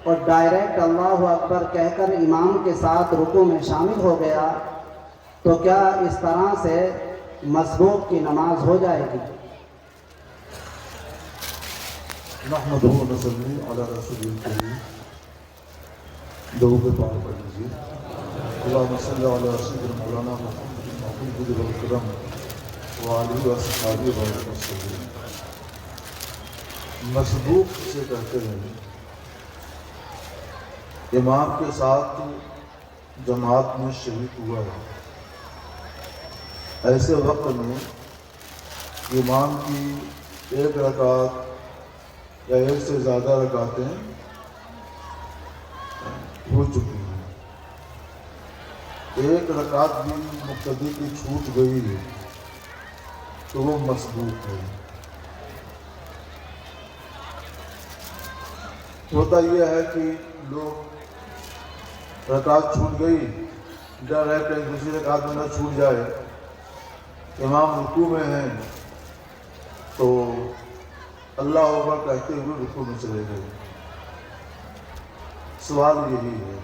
اور ڈائریکٹ اللہ اکبر کہہ کر امام کے ساتھ رکوع میں شامل ہو گیا تو کیا اس طرح سے مسبوق کی نماز ہو جائے گی؟ نحمدہ و نصلی علی رسول الکریم، درود پاک پڑھ لیجیے۔ اللہم صلی علی سیدنا مولانا محمد الموجود والکرم وآلہ وصحبہ وسلم۔ مسبوق سے کہتے ہیں امام کے ساتھ جماعت میں شریک ہوا ہے، ایسے وقت میں امام کی ایک رکعت یا ایک سے زیادہ رکعتیں ہو چکی ہیں، ایک رکعت بھی مقتدی کی چھوٹ گئی ہے تو وہ مسبوق ہے۔ ہوتا یہ ہے کہ لوگ رکعت چھوٹ گئی، ڈر ہے کہ دوسری رکعت میں نہ چھوٹ جائے، امام رکوع میں ہیں تو اللہ اکبر کہتے ہوئے رکوع میں چلے گئے۔ سوال یہی ہے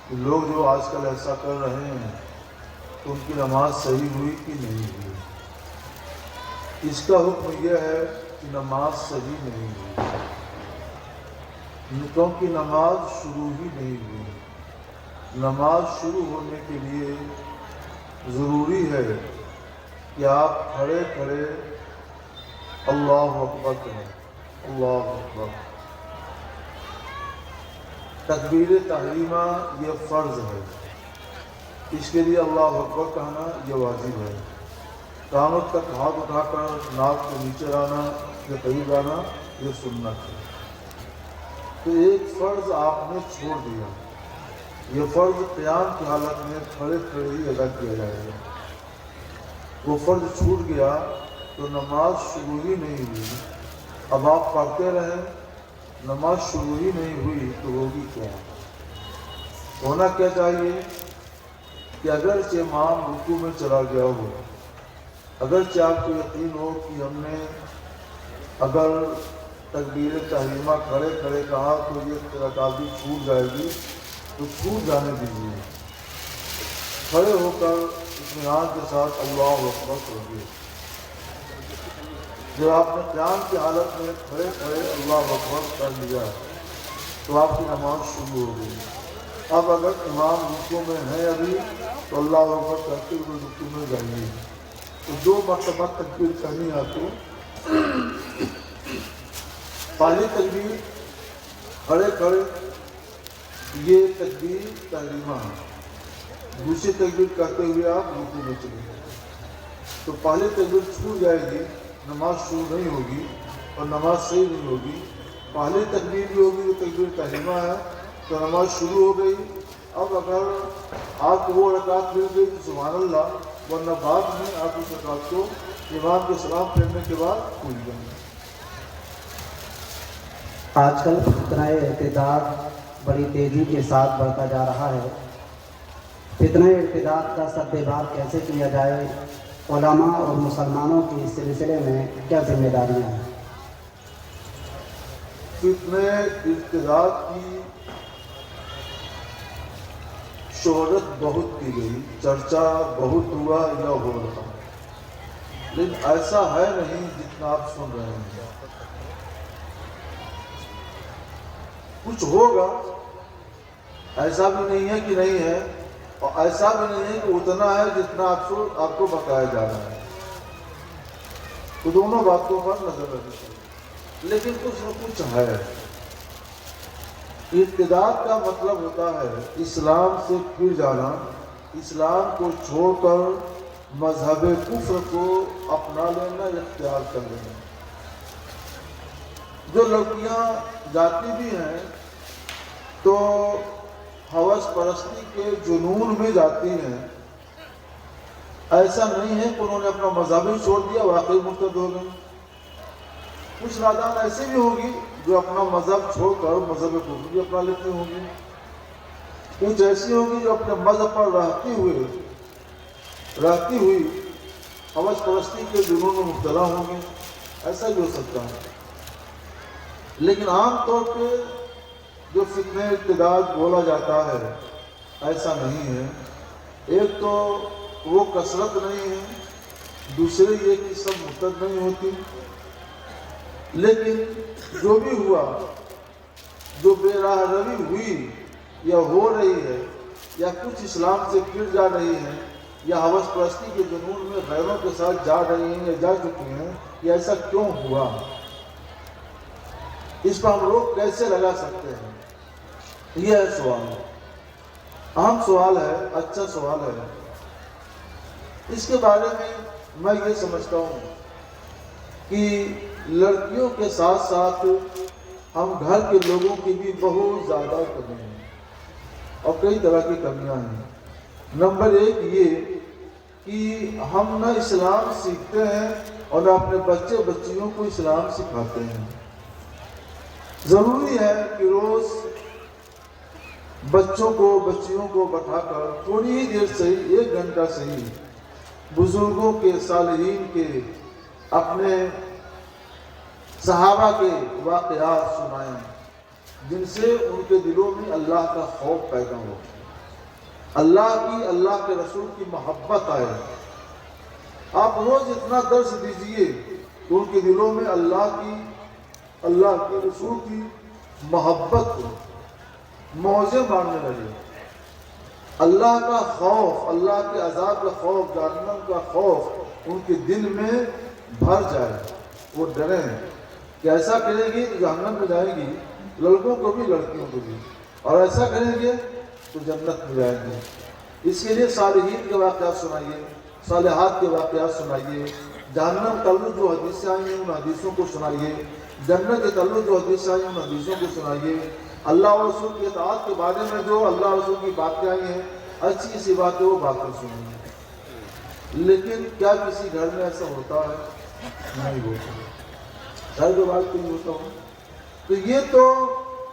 کہ لوگ جو آج کل ایسا کر رہے ہیں تو ان کی نماز صحیح ہوئی کہ نہیں ہوئی؟ اس کا حکم یہ ہے کہ نماز صحیح نہیں ہوئی، کیونکہ نماز شروع ہی نہیں ہوئی۔ نماز شروع ہونے کے لیے ضروری ہے کہ آپ کھڑے کھڑے اللہ اکبر کہیں، اللہ اکبر۔ تکبیر تحریمہ یہ فرض ہے، اس کے لیے اللہ اکبر کہنا یہ واجب ہے۔ کانوں تک ہاتھ اٹھا کر ناک کے نیچے آنا یا قریب آنا یہ سنت ہے۔ تو ایک فرض آپ نے چھوڑ دیا، یہ فرض قیام کی حالت میں کھڑے کھڑے ہی ادا کیا جائے گا۔ وہ فرض چھوٹ گیا تو نماز شروع ہی نہیں ہوئی۔ اب آپ پڑھتے رہیں، نماز شروع ہی نہیں ہوئی تو ہوگی کیا؟ ہونا کیا چاہیے کہ اگرچہ امام رکوع میں چلا گیا ہو، اگرچہ آپ کو یقین ہو کہ ہم نے اگر تکبیر تحریمہ کھڑے کھڑے کہا تو یہ رکعت بھی چھوٹ جائے گی تو چھوٹ جانے دیجیے، کھڑے ہو کر اطمینان کے ساتھ اللہ اکبر کہیے۔ جب آپ نے قیام کی حالت میں کھڑے کھڑے اللہ اکبر کر لیا تو آپ کی نماز شروع ہو گئی۔ اب اگر امام رکوع میں ہیں ابھی تو اللہ اکبر کرتے ہوئے رکوع میں جائیے، تو 2 مرتبہ تکبیر کہنی آپ کو۔ پہلی تکبیر کھڑے کھڑے یہ تکبیر تحریمہ ہے، دوسری تکبیر کہتے ہوئے آپ رکوع میں چلے گئے تو پہلی تکبیر چھوٹ جائے گی، نماز شروع نہیں ہوگی اور نماز صحیح نہیں ہوگی۔ پہلی تکبیر بھی ہوگی جو تکبیر تحریمہ ہے تو نماز شروع ہو گئی۔ اب اگر آپ کو وہ رکعت مل گئی تو سبحان اللہ، ورنہ بعد میں آپ اس رکعت کو امام کے سلام پھیرنے کے بعد بھول جائیں گے۔ آج کل فتنہ ارتداد بڑی تیزی کے ساتھ بڑھتا جا رہا ہے، فتنہ ارتداد کا سد باب کیسے کیا جائے؟ علماء اور مسلمانوں کی اس سلسلے میں کیا ذمہ داریاں ہیں؟ فتنہ ارتداد کی شہرت بہت کی گئی، چرچا بہت ہوا یا ہو رہا، لیکن ایسا ہے نہیں جتنا آپ سن رہے ہیں۔ کچھ ہوگا، ایسا بھی نہیں ہے کہ نہیں ہے، اور ایسا بھی نہیں ہے کہ اتنا ہے جتنا آپ کو بتایا جا رہا ہے۔ تو دونوں باتوں پر نظر رکھنی چاہیے، لیکن کچھ نہ کچھ ہے۔ ارتداد کا مطلب ہوتا ہے اسلام سے پھر جانا، اسلام کو چھوڑ کر مذہب کفر کو اپنا لینا، اختیار کر لینا۔ جو لڑکیاں جاتی بھی ہیں تو ہوس پرستی کے جنون میں جاتی ہیں، ایسا نہیں ہے کہ انہوں نے اپنا مذہب ہی چھوڑ دیا واقعی مرتد ہو گئے۔ کچھ نادان ایسے بھی ہوگی جو اپنا مذہب چھوڑ کر مذہب کفر بھی اپنا لیتے ہوں گے، کچھ ایسی ہوگی جو اپنے مذہب پر رہتی ہوئی ہوس پرستی کے جنون میں مبتلا ہوں گے، ایسا بھی ہو سکتا ہے۔ لیکن عام طور پہ جو فتنہ ارتداد بولا جاتا ہے ایسا نہیں ہے۔ ایک تو وہ کثرت نہیں ہے، دوسرے یہ کہ سب مرتد نہیں ہوتی، لیکن جو بھی ہوا، جو بے راہ روی ہوئی یا ہو رہی ہے، یا کچھ اسلام سے گر جا رہی ہیں، یا ہوس پرستی کے جنون میں غیروں کے ساتھ جا رہی ہیں یا جا چکی ہیں، یہ ایسا کیوں ہوا؟ اس پر ہم لوگ کیسے لگا سکتے ہیں؟ یہ ہے سوال، اہم سوال ہے، اچھا سوال ہے۔ اس کے بارے میں یہ سمجھتا ہوں کہ لڑکیوں کے ساتھ ساتھ ہم گھر کے لوگوں کی بھی بہت زیادہ کمی ہیں، اور کئی طرح کی کمیاں ہیں۔ نمبر ایک یہ کہ ہم نہ اسلام سیکھتے ہیں اور نہ اپنے بچے بچیوں کو اسلام سکھاتے ہیں۔ ضروری ہے کہ روز بچوں کو بچیوں کو بٹھا کر تھوڑی ہی دیر صحیح، 1 گھنٹہ صحیح، بزرگوں کے، صالحین کے، اپنے صحابہ کے واقعات سنائیں، جن سے ان کے دلوں میں اللہ کا خوف پیدا ہو، اللہ کی، اللہ کے رسول کی محبت آئے۔ آپ روز اتنا درس دیجئے کہ ان کے دلوں میں اللہ کے رسول کی محبت ہو، موزے مارنے لگے، اللہ کا خوف، اللہ کے عذاب کا خوف، جہنم کا خوف ان کے دل میں بھر جائے، وہ ڈریں کہ ایسا کریں گے تو جہنم میں جائیں گی، لڑکوں کو بھی لڑکیوں کو بھی، اور ایسا کریں گے تو جنت میں جائیں گے۔ اس کے لیے صالحین کے واقعات سنائیے، صالحات کے واقعات سنائیے، جہنم تعلق جو حدیثیں آئی ہیں ان حدیثوں کو سنائیے، جنت کے تعلق جو حدیثیں آئی ہیں ان حدیثوں کو سنائیے، اللہ اور رسول کی اطاعت کے بارے میں جو اللہ اور رسول کی باتیں آئی ہیں، اچھی سی باتیں وہ باتیں سنائیے۔ لیکن کیا کسی گھر میں ایسا ہوتا ہے؟ نہیں ہوتا، گھر کے بات نہیں ہوتا ہوں۔ تو یہ تو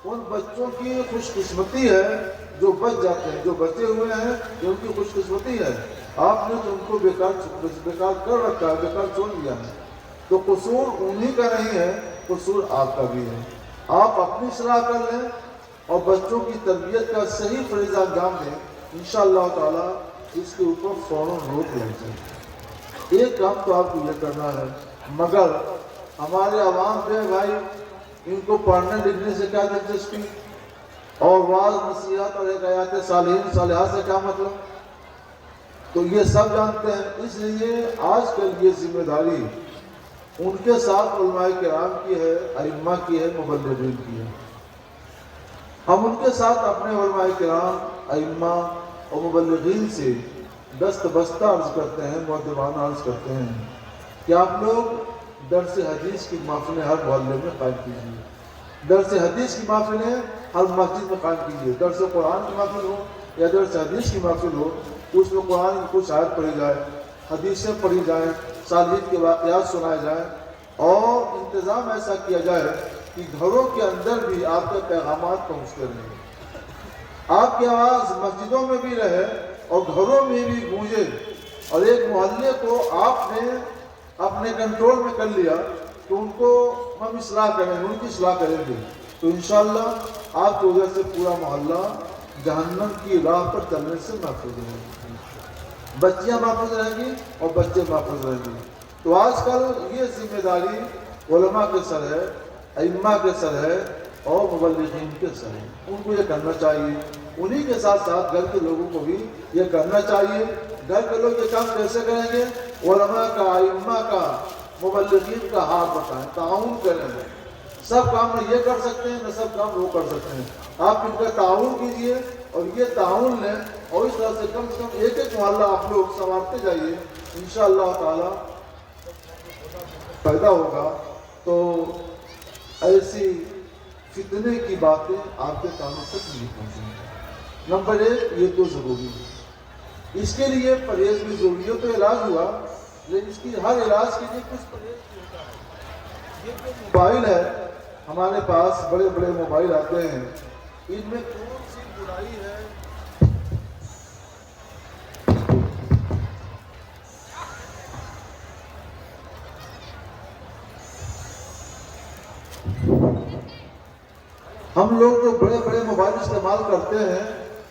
ان بچوں کی خوش قسمتی ہے جو بچ جاتے ہیں، جو بچے ہوئے ہیں یہ ان کی خوش قسمتی ہے۔ آپ نے تو ان کو بیکار کر رکھا ہے، بیکار چھوڑ دیا ہے، تو قصور انہی کا نہیں ہے، قصور آپ کا بھی ہے۔ آپ اپنی اصلاح کر لیں اور بچوں کی تربیت کا صحیح فریضہ انجام دیں، انشاءاللہ تعالی اس کے اوپر فوراً روک لیں گے۔ ایک کام تو آپ کو یہ کرنا ہے، مگر ہمارے عوام پہ بھائی ان کو پڑھنے لکھنے سے کیا دلچسپی، اور واعظ نصیحت اور حکایات صالحین صالحات سے کیا مطلب، تو یہ سب جانتے ہیں۔ اس لیے آج کل یہ ذمہ داری ان کے ساتھ علماء کرام کی ہے، ائمہ کی ہے، مبلغین کی ہے۔ ہم ان کے ساتھ اپنے علماء کرام، ائمہ اور مبلغین سے دست بستہ عرض کرتے ہیں، مؤدبانہ عرض کرتے ہیں کہ آپ لوگ درس حدیث کی محفلیں ہر محلے میں قائم کیجیے، درس حدیث کی محفلیں ہر مسجد میں قائم کیجیے، درس قرآن کی محفل ہو یا درس حدیث کی محفل ہو، اس میں قرآن کی کچھ آیت پڑھی جائے، حدیثیں پڑھی جائیں، صالحین کے واقعات سنائے جائیں، اور انتظام ایسا کیا جائے کہ گھروں کے اندر بھی آپ کے پیغامات پہنچتے رہیں، آپ کی آواز مسجدوں میں بھی رہے اور گھروں میں بھی گونجے، اور ایک محلے کو آپ نے اپنے کنٹرول میں کر لیا تو ان کو ہم اصلاح کریں گے، ان کی اصلاح کریں گے، تو انشاءاللہ آپ کی وجہ سے پورا محلہ جہنم کی راہ پر چلنے سے محفوظ رہے گی، بچیاں محفوظ رہیں گی اور بچے محفوظ رہیں گے۔ تو آج کل یہ ذمہ داری علماء کے سر ہے، ائمہ کے سر ہے اور مبلغین کے سر ہے، ان کو یہ کرنا چاہیے، انہی کے ساتھ ساتھ گھر کے لوگوں کو بھی یہ کرنا چاہیے۔ گھر کے لوگ یہ کام کیسے کریں گے؟ علماء کا، ائمہ کا، مبلغین کا ہاتھ بٹائیں، تعاون کریں، سب کام نہ یہ کر سکتے ہیں نہ سب کام وہ کر سکتے ہیں، آپ ان کا تعاون کیجئے اور یہ تعاون لیں، اور اس طرح سے کم ایک محلہ آپ لوگ سنوارتے جائیے، انشاءاللہ تعالی پیدا ہوگا، تو ایسی فتنے کی باتیں آپ کے کانوں تک نہیں پہنچیں گی۔ نمبر 1 یہ تو ضروری ہے، اس کے لیے پرہیز بھی ضروری ہے، تو علاج ہوا، لیکن اس کی ہر علاج کے لیے کچھ پرہیز بھی ہوتا ہے۔ یہ جو موبائل ہے ہمارے پاس، بڑے بڑے موبائل آتے ہیں، ان میں کون سی برائی ہے؟ ہم لوگ جو بڑے بڑے موبائل استعمال کرتے ہیں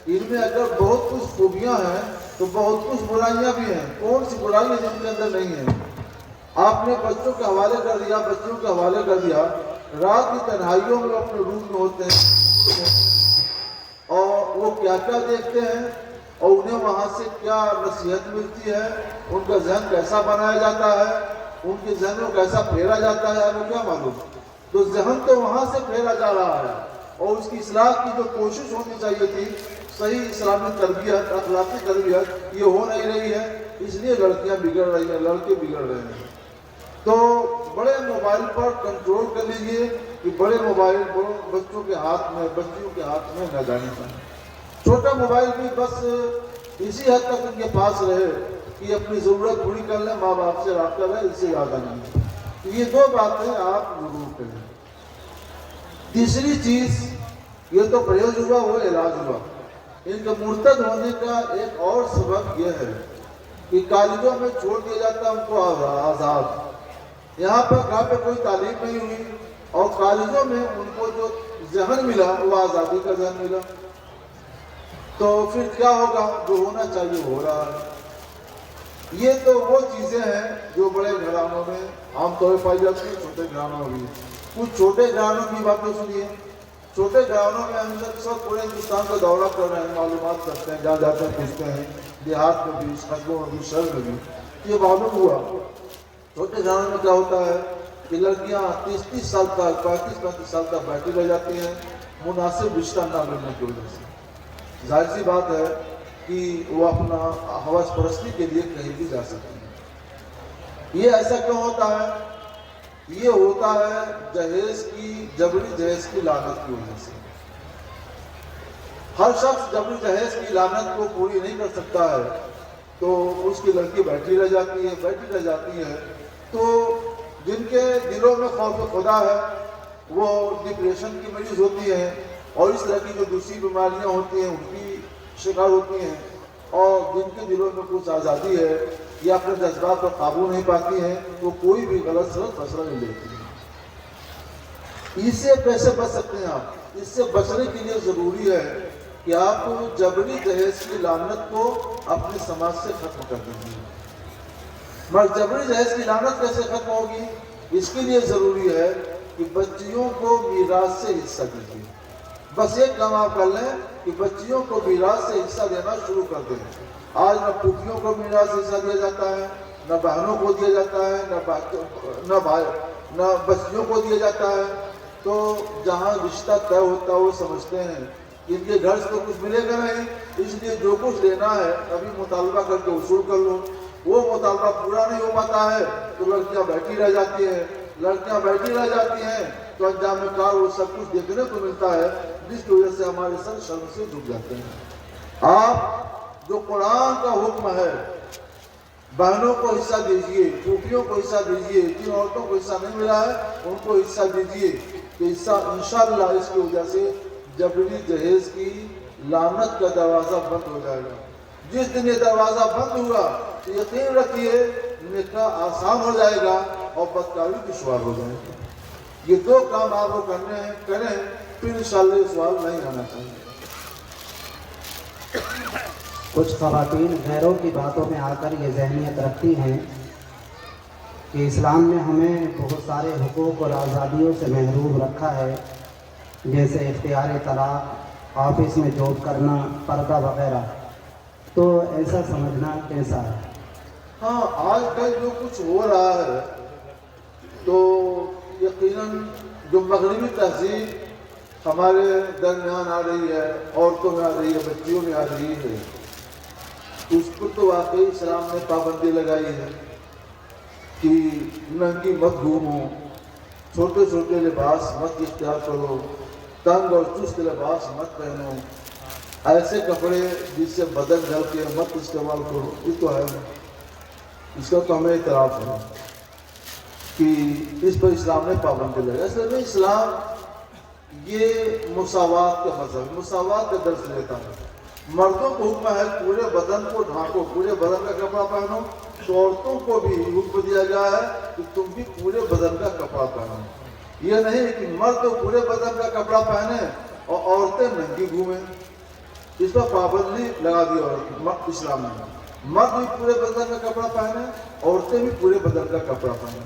ان میں اگر بہت کچھ خوبیاں ہیں تو بہت کچھ برائیاں بھی ہیں. کون سی برائی ہے جن کے اندر نہیں ہے؟ آپ نے بچوں کے حوالے کر دیا، بچوں کے حوالے کر دیا، رات کی تنہائیوں میں اپنے روم میں ہوتے ہیں اور وہ کیا کیا دیکھتے ہیں اور انہیں وہاں سے کیا نصیحت ملتی ہے، ان کا ذہن کیسا بنایا جاتا ہے، ان کے ذہن کو کیسا پھیرا جاتا ہے، وہ کیا معلوم. تو ذہن تو وہاں سے پھیرا جا رہا ہے اور اس کی اصلاح کی جو کوشش ہونی چاہیے تھی، صحیح اسلامی تربیت، اخلاقی تربیت، یہ ہو نہیں رہی ہے. اس لیے لڑکیاں بگڑ رہی ہیں، لڑکے بگڑ رہے ہیں. تو بڑے موبائل پر کنٹرول کر لیجئے کہ بڑے موبائل بچوں کے ہاتھ میں، بچیوں کے ہاتھ میں نہ جانے پائیں. چھوٹا موبائل بھی بس اسی حد تک ان کے پاس رہے کہ اپنی ضرورت پوری کر لیں، ماں باپ سے رابطہ رہے، اس سے زیادہ نہیں. یہ دو باتیں آپ ضرور کریں. تیسری چیز، یہ تو پرہیز ہوا، وہ علاج ہوا. ان کے مرتد ہونے کا ایک اور سبب یہ ہے کہ کالجوں میں چھوڑ دیا جاتا ہے ان کو آزاد. یہاں پر گھر پہ کوئی تعلیم نہیں ہوئی اور کالجوں میں ان کو جو ذہن ملا وہ آزادی کا ذہن ملا. تو پھر کیا ہوگا؟ جو ہونا چاہیے ہو رہا ہے. یہ تو وہ چیزیں ہیں جو بڑے گھرانوں میں عام طور پر پائی جاتی ہیں، چھوٹے گھرانوں میں بھی. کچھ چھوٹے گھرانوں کی باتیں سنیے. چھوٹے گھرانوں میں ہم سب پورے ہندوستان کا دورہ کر رہے ہیں، معلومات کرتے ہیں، جہاں جاتے ہیں پوچھتے ہیں، دیہات میں بھی، قصبوں میں بھی، شہر میں بھی. یہ معلوم ہوا چھوٹے گھرانوں میں کیا ہوتا ہے کہ لڑکیاں 30-30 سال تک، 35-35 سال تک بیٹھی رہ جاتی ہیں مناسب رشتہ نہ ملنے کی وجہ سے. ظاہر سی بات ہے کہ وہ اپنا حوث پرستی کے لیے کہیں بھی جا سکتے ہیں. یہ ایسا کیوں ہوتا ہے؟ یہ ہوتا ہے جہیز کی، جبری جہیز کی لعنت کی وجہ سے. ہر شخص جبری جہیز کی لعنت کو پوری نہیں کر سکتا ہے تو اس کی لڑکی بیٹھی رہ جاتی ہے. تو جن کے دلوں میں خوف خدا ہے وہ ڈپریشن کی مریض ہوتی ہیں اور اس طرح کی جو دوسری بیماریاں ہوتی ہیں ان کی شکار ہوتی ہیں. اور جن کے دلوں میں کچھ آزادی ہے یا اپنے جذبات پر قابو نہیں پاتی ہیں وہ کوئی بھی غلط سلط فیصلہ نہیں لیتی ہیں. اس سے کیسے بچ سکتے ہیں آپ؟ اس سے بچنے کے لیے ضروری ہے کہ آپ جبری جہیز کی لعنت کو اپنے سماج سے ختم کر دیجیے. مگر جبری جہیز کی لعنت کیسے ختم ہوگی؟ اس کے لیے ضروری ہے کہ بچیوں کو میراث سے حصہ دیجیے. بس ایک کام آپ کر لیں کہ بچیوں کو میراث سے حصہ دینا شروع کر دیں. آج نہ پھوپھیوں کو میراث سے حصہ دیا جاتا ہے، نہ بہنوں کو دیا جاتا ہے، نہ بچیوں کو دیا جاتا ہے. تو جہاں رشتہ طے ہوتا ہے وہ سمجھتے ہیں ان کے گھر سے تو کچھ ملے گا نہیں، اس لیے جو کچھ لینا ہے ابھی مطالبہ کر کے وصول کر لو. وہ مطالبہ پورا نہیں ہو پاتا ہے تو لڑکیاں بیٹھی رہ جاتی ہیں. تو انجام کار وہ سب کچھ دیکھنے کو ملتا ہے جس کی وجہ سے ہمارے سر شرم سے جھک جاتے ہیں. آپ جو قرآن کا حکم ہے بہنوں کو حصہ دیجیے، پھوپھیوں کو حصہ دیجیے، جن عورتوں کو حصہ نہیں ملا ہے ان کو حصہ دیجیے کہ حصہ انشاءاللہ اس کی وجہ سے جبری جہیز کی لعنت کا دروازہ بند ہو جائے گا. جس دن یہ دروازہ بند ہوا تو یقین رکھیے نکاح آسان ہو جائے گا اور بدکاری دشوار ہو جائے گا. یہ دو کام آپ کو کریں پھر انشاءاللہ یہ سوال نہیں آنا چاہیے. کچھ خواتین غیروں کی باتوں میں آ کر یہ ذہنیت رکھتی ہیں کہ اسلام نے ہمیں بہت سارے حقوق اور آزادیوں سے محروم رکھا ہے، جیسے اختیار طلاق، آفس میں جاب کرنا، پردہ وغیرہ. تو ایسا سمجھنا کیسا ہے؟ ہاں، آج کل جو کچھ ہو رہا ہے تو یقیناً جو مغربی تہذیب ہمارے درمیان آ رہی ہے، عورتوں میں آ رہی ہے، بچیوں میں آ رہی ہے، اس پر تو واقعی اسلام نے پابندی لگائی ہے کہ ننگی مت گھومو، چھوٹے چھوٹے لباس مت اختیار کرو، تنگ اور چست لباس مت پہنو، ایسے کپڑے جس سے بدن ڈھل کے مت استعمال کرو. یہ تو ہے، اس کا تو ہمیں اعتراف ہے کہ اس پر اسلام نے پابندی لگائی. اصل میں اسلام یہ مساوات کا مذہب، مساوات کا درس لیتا ہے. مردوں کو حکم ہے پورے بدن کو ڈھانکو، پورے بدن کا کپڑا پہنو، تو عورتوں کو بھی حکم دیا گیا ہے کہ تم بھی پورے بدن کا کپڑا پہنو. یہ نہیں کہ مرد تو پورے بدن کا کپڑا پہنے اور عورتیں ننگی گھومیں. اس پر پابندی لگا دی عورت اسلام نے. مرد بھی پورے بدن کا کپڑا پہنے, عورتیں بھی پورے بدن کا کپڑا پہنے.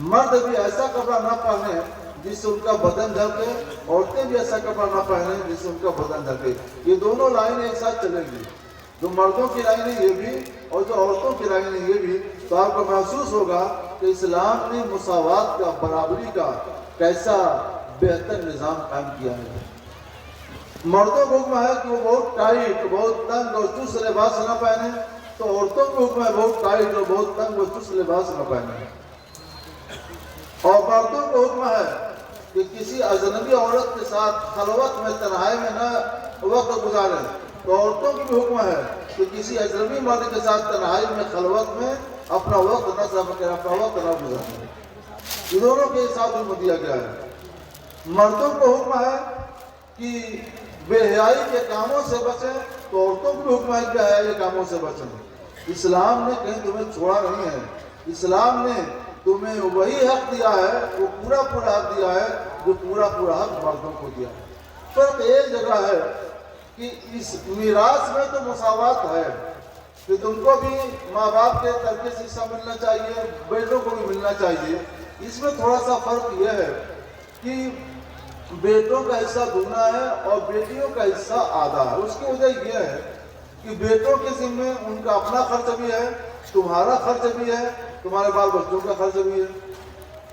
مرد بھی ایسا کپڑا نہ پہنے جس سے ان کا بدن ڈھکے, عورتیں بھی ایسا کپڑا نہ پہنے جس سے ان کا بدن ڈھکے. یہ دونوں لائنیں ایک ساتھ چلیں گی, جو مردوں کی لائن ہے یہ بھی اور جو عورتوں کی لائن ہے یہ بھی. تو آپ کو محسوس ہوگا کہ اسلام نے مساوات کا, برابری کا کیسا بہتر نظام قائم کیا ہے. مردوں کو حکم ہے کہ وہ بہت ٹائٹ, بہت تنگ اور چست لباس نہ پہنے, تو عورتوں کو حکم ہے بہت ٹائٹ اور بہت تنگ اور چست لباس نہ پہنے. اور مردوں کو حکم ہے کہ کسی اجنبی عورت کے ساتھ خلوت میں, تنہائی میں نہ وقت گزاریں. تو عورتوں کی بھی حکم ہے کہ کسی اجنبی مرد کے ساتھ تنہائی میں, خلوت میں اپنا وقت نہ ضائع, اپنا وقت نہ گزاریں. یہ دونوں کے ساتھ حکم دیا گیا ہے. مردوں کو حکم ہے کہ بے حیائی کے کاموں سے بچیں, تو عورتوں کو بھی حکم ہے کہ بے حیائی کے کاموں سے بچیں. اسلام نے کہیں تمہیں چھوڑا نہیں ہے. اسلام نے تمہیں وہی حق دیا ہے, وہ پورا حق دیا ہے جو پورا حق مردوں کو دیا ہے. فرق ایک جگہ ہے کہ اس میراث میں تو مساوات ہے کہ تم کو بھی ماں باپ کے ترکے سے حصہ ملنا چاہیے, بیٹوں کو بھی ملنا چاہیے. اس میں تھوڑا سا فرق یہ ہے کہ بیٹوں کا حصہ دگنا ہے اور بیٹیوں کا حصہ آدھا ہے. اس کی وجہ یہ ہے کہ بیٹوں کے ذمے ان کا اپنا خرچ بھی ہے, تمہارا خرچ بھی ہے, تمہارے بال بچوں کا خرچ بھی ہے.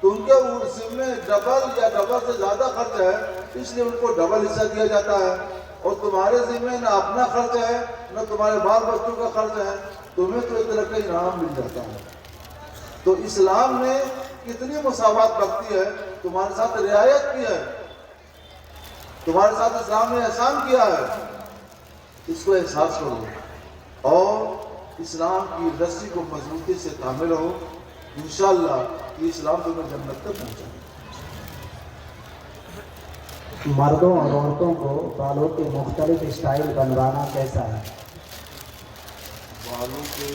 تو ان کے ذمے ڈبل یا ڈبل سے زیادہ خرچ ہے, اس لیے ان کو ڈبل حصہ دیا جاتا ہے. اور تمہارے ذمے نہ اپنا خرچ ہے نہ تمہارے بال بچوں کا خرچ ہے, تمہیں تو ایک طرح کا انعام مل جاتا ہے. تو اسلام نے کتنی مساوات رکھتی ہے, تمہارے ساتھ رعایت کی ہے, تمہارے ساتھ اسلام نے احسان کیا ہے. اس کو احساس کرو اور اسلام کی رسی کو مضبوطی سے تھامے رہو. انشاءاللہ یہ اسلام تمہیں جنت تک پہنچائے. مردوں اور عورتوں کو بالوں کے مختلف اسٹائل بنوانا کیسا ہے؟ بالوں کے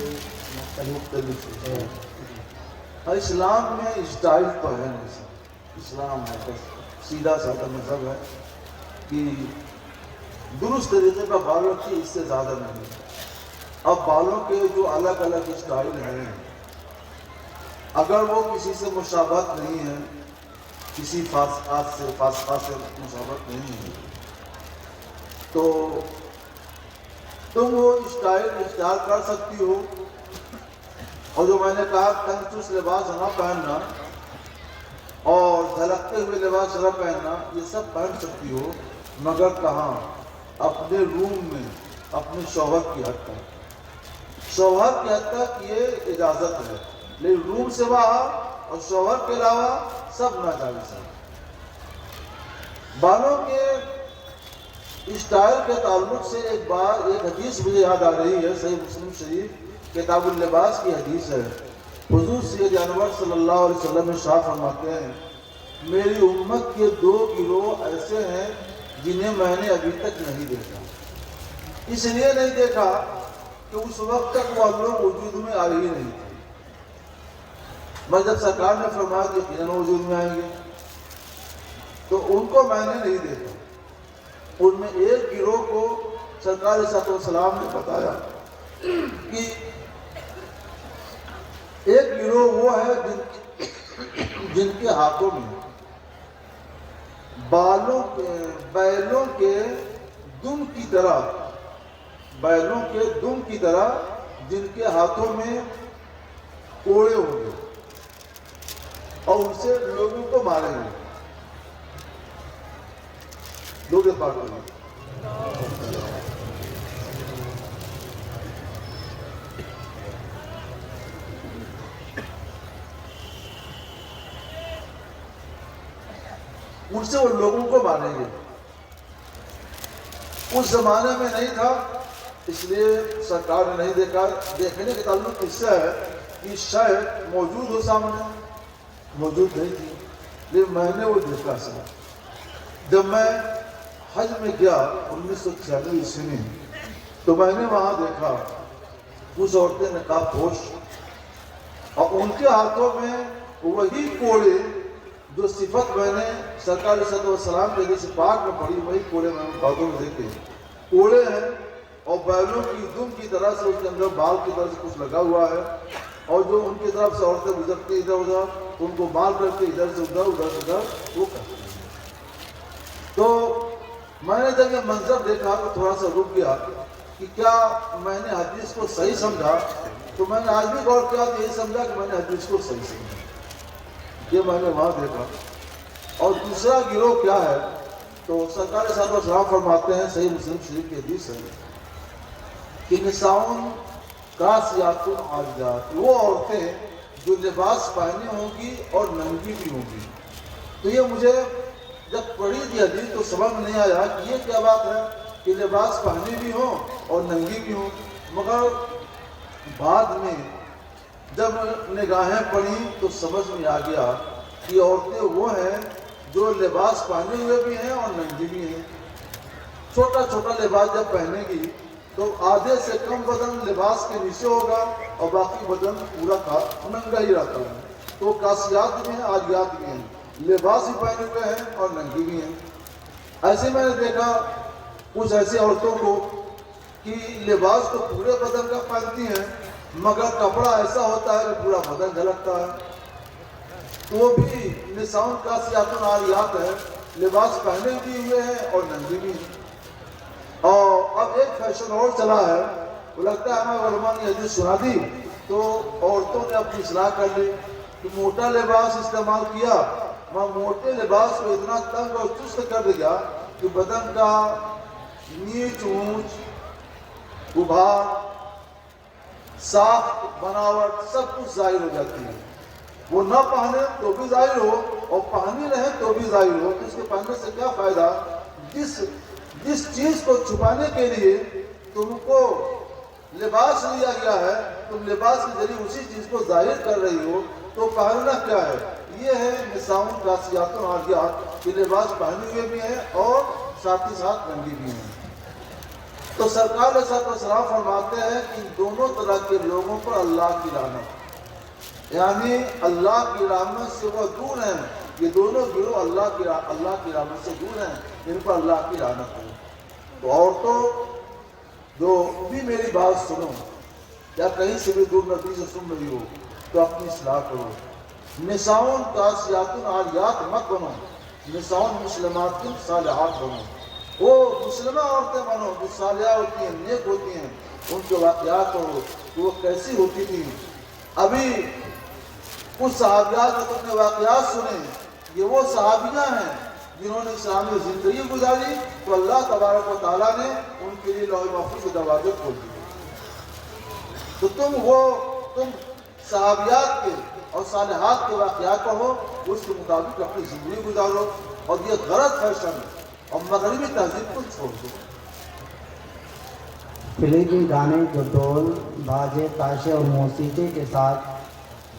مختلف اسلام میں اسٹائل تو ہے نہیں. اسلام ہے بس سیدھا سادہ مذہب ہے کہ درست طریقے کا بال رکھیے, اس سے زیادہ نہیں. اب بالوں کے جو الگ الگ اسٹائل ہیں, اگر وہ کسی سے مشابہت نہیں ہے, کسی فاسقات سے مشابہت نہیں ہے, تو تم وہ اسٹائل اختیار کر سکتی ہو. اور جو میں نے کہا تنگ چست لباس نہ پہننا اور جھلکتے ہوئے لباس نہ پہننا, یہ سب پہن سکتی ہو, مگر کہاں؟ اپنے روم میں اپنے شوہر کی حد تک. شوہر کی حد تک یہ اجازت ہے, لیکن روم سے باہر اور شوہر کے علاوہ سب ناجائز ہے. بالوں کے اسٹائل کے تعلق سے ایک بار ایک حدیث مجھے یاد آ رہی ہے, صحیح مسلم شریف کتاب اللباس کی حدیث ہے. حضور سید انور صلی اللہ علیہ وسلم ارشاد فرماتے ہیں, میری امت کے 2 گروہ ایسے ہیں جنہیں میں نے ابھی تک نہیں دیکھا. اس لیے نہیں دیکھا کہ اس وقت تک وہ لوگ وجود میں آ ہی نہیں تھے. جب سرکار نے فرمایا کہ یقیناً وجود میں آئیں گے, تو ان کو میں نے نہیں دیکھا. ان میں ایک گروہ کو سرکار صلی اللہ علیہ وسلم نے بتایا کہ ایک گروہ وہ ہے جن کے ہاتھوں میں بیلوں کے دم کی طرح جن کے ہاتھوں میں کوڑے ہوں گے اور ان سے لوگوں کو ماریں گے. لوگ پاک کریں گے. ان سے وہ لوگوں کو ماریں گے. اس زمانے میں نہیں تھا, اس لیے سرکار نے نہیں دیکھا. دیکھنے کے تعلق اس سے ہے کہ شاید موجود ہو, سامنے موجود نہیں تھی, لیکن میں نے وہ دیکھا. جب میں حج میں گیا 1996 عیسوی میں, تو میں نے وہاں دیکھا کچھ عورتیں نقاب پوش, اور ان کے ہاتھوں میں وہی کوڑے جو صفت میں نے سرکار صلی اللہ علیہ وسلم کے حدیث پاک میں پڑھی وہی کوڑے میں باتوں میں دیکھے. کوڑے ہیں اور بیلوں کی دم کی طرح سے اس کے اندر بال کی طرح سے کچھ لگا ہوا ہے, اور جو ان کی طرف سے عورتیں گزرتی ادھر ادھر ان کو مال کر کے ادھر سے ادھر ادھر سے ادھر وہ کرتے ہیں. تو میں نے جب یہ منظر دیکھا تو تھوڑا سا رک گیا کہ کیا میں نے حدیث کو صحیح سمجھا. تو میں نے آج بھی غور کیا کہ یہ سمجھا کہ میں نے حدیث کو صحیح سمجھا. یہ میں نے وہاں دیکھا. اور دوسرا گروہ کیا ہے تو سرکار صلی اللہ علیہ وسلم فرماتے ہیں صحیح مسلم شریف کی حدیث ہے کہ نساؤن کاسیات عاریات, وہ عورتیں جو لباس پہنے ہوں گی اور ننگی بھی ہوں گی. تو یہ مجھے جب پڑھی تھی حدیث تو سمجھ میں نہیں آیا کہ یہ کیا بات ہے کہ لباس پہنے بھی ہوں اور ننگی بھی ہوں. مگر بعد میں جب نگاہیں پڑھی تو سمجھ میں آ گیا کہ عورتیں وہ ہیں جو لباس پہنے ہوئے بھی ہیں اور ننگی بھی ہیں. چھوٹا چھوٹا لباس جب پہنے گی تو آدھے سے کم بدن لباس کے نیچے ہوگا اور باقی بدن پورا کا ننگا ہی رہتا ہے. تو کاسیات بھی ہیں عاریات بھی ہیں, لباس بھی پہنے ہوئے ہیں اور ننگی بھی ہیں. ایسے میں نے دیکھا کچھ ایسے عورتوں کو کہ لباس تو پورے بدن کا پہنتی ہیں مگر کپڑا ایسا ہوتا ہے کہ پورا بدن جھلکتا ہے. تو وہ بھی نساؤن کاسیات عاریات ہے, لباس پہنے بھی ہوئے ہیں اور ننگی بھی ہیں. اور اب ایک فیشن اور چلا ہے, وہ لگتا ہے ہمیں علماء نے حدیث سنا دی تو عورتوں نے اپنی اصلاح کر لی کہ موٹا لباس استعمال کیا, وہاں موٹے لباس کو اتنا تنگ اور چست کر دیا کہ بدن کا نیچ اونچ ابھار صاف بناوٹ سب کچھ ظاہر ہو جاتی ہے. وہ نہ پہنے تو بھی ظاہر ہو اور پہنی رہے تو بھی ظاہر ہو. تو اس کے پہننے سے کیا فائدہ؟ جس چیز کو چھپانے کے لیے تم کو لباس لیا گیا ہے, تم لباس کے ذریعے اسی چیز کو ظاہر کر رہی ہو, تو پہننا کیا ہے؟ یہ ہے نساؤن کاسیات عاریات, کہ لباس پہنے ہوئے بھی ہیں اور ساتھ ہی ساتھ ننگی بھی ہیں. تو سرکار علیہ الصلوۃ والسلام فرماتے ہیں کہ ان دونوں طرح کے لوگوں پر اللہ کی لعنت, یعنی اللہ کی رحمت سے وہ دور ہیں. یہ دونوں گروہ اللہ کی رحمت سے دور ہیں, ان پر اللہ کی لعنت ہے. تو عورتوں جو بھی میری بات سنو یا کہیں سے بھی دور نفی سے سن رہی ہو تو اپنی اصلاح کرو. نساؤن کاسیات عاریات مت بنو, نساؤن مسلمات صالحات بنو. وہ مسلمہ عورتیں بنو جو صالحہ ہوتی ہیں, نیک ہوتی ہیں. ان کے واقعات پڑھو کہ وہ کیسی ہوتی تھی. ابھی کچھ صحابیات نے اپنے واقعات سنے, یہ وہ صحابیاں ہیں جنہوں نے اسلامی زندگی گزاری تو اللہ تبارک و تعالیٰ نے ان کے لیے لوح محفوظ کے دروازے کھول دیے. تو تم صحابیات کے اور صالحات کے واقعات پڑھو, اس کے مطابق اپنی زندگی گزارو, اور یہ غلط فیشن اور مغربی تہذیب کو چھوڑ دو. فلمی گانے جو ڈول باجے تاشے اور موسیقی کے ساتھ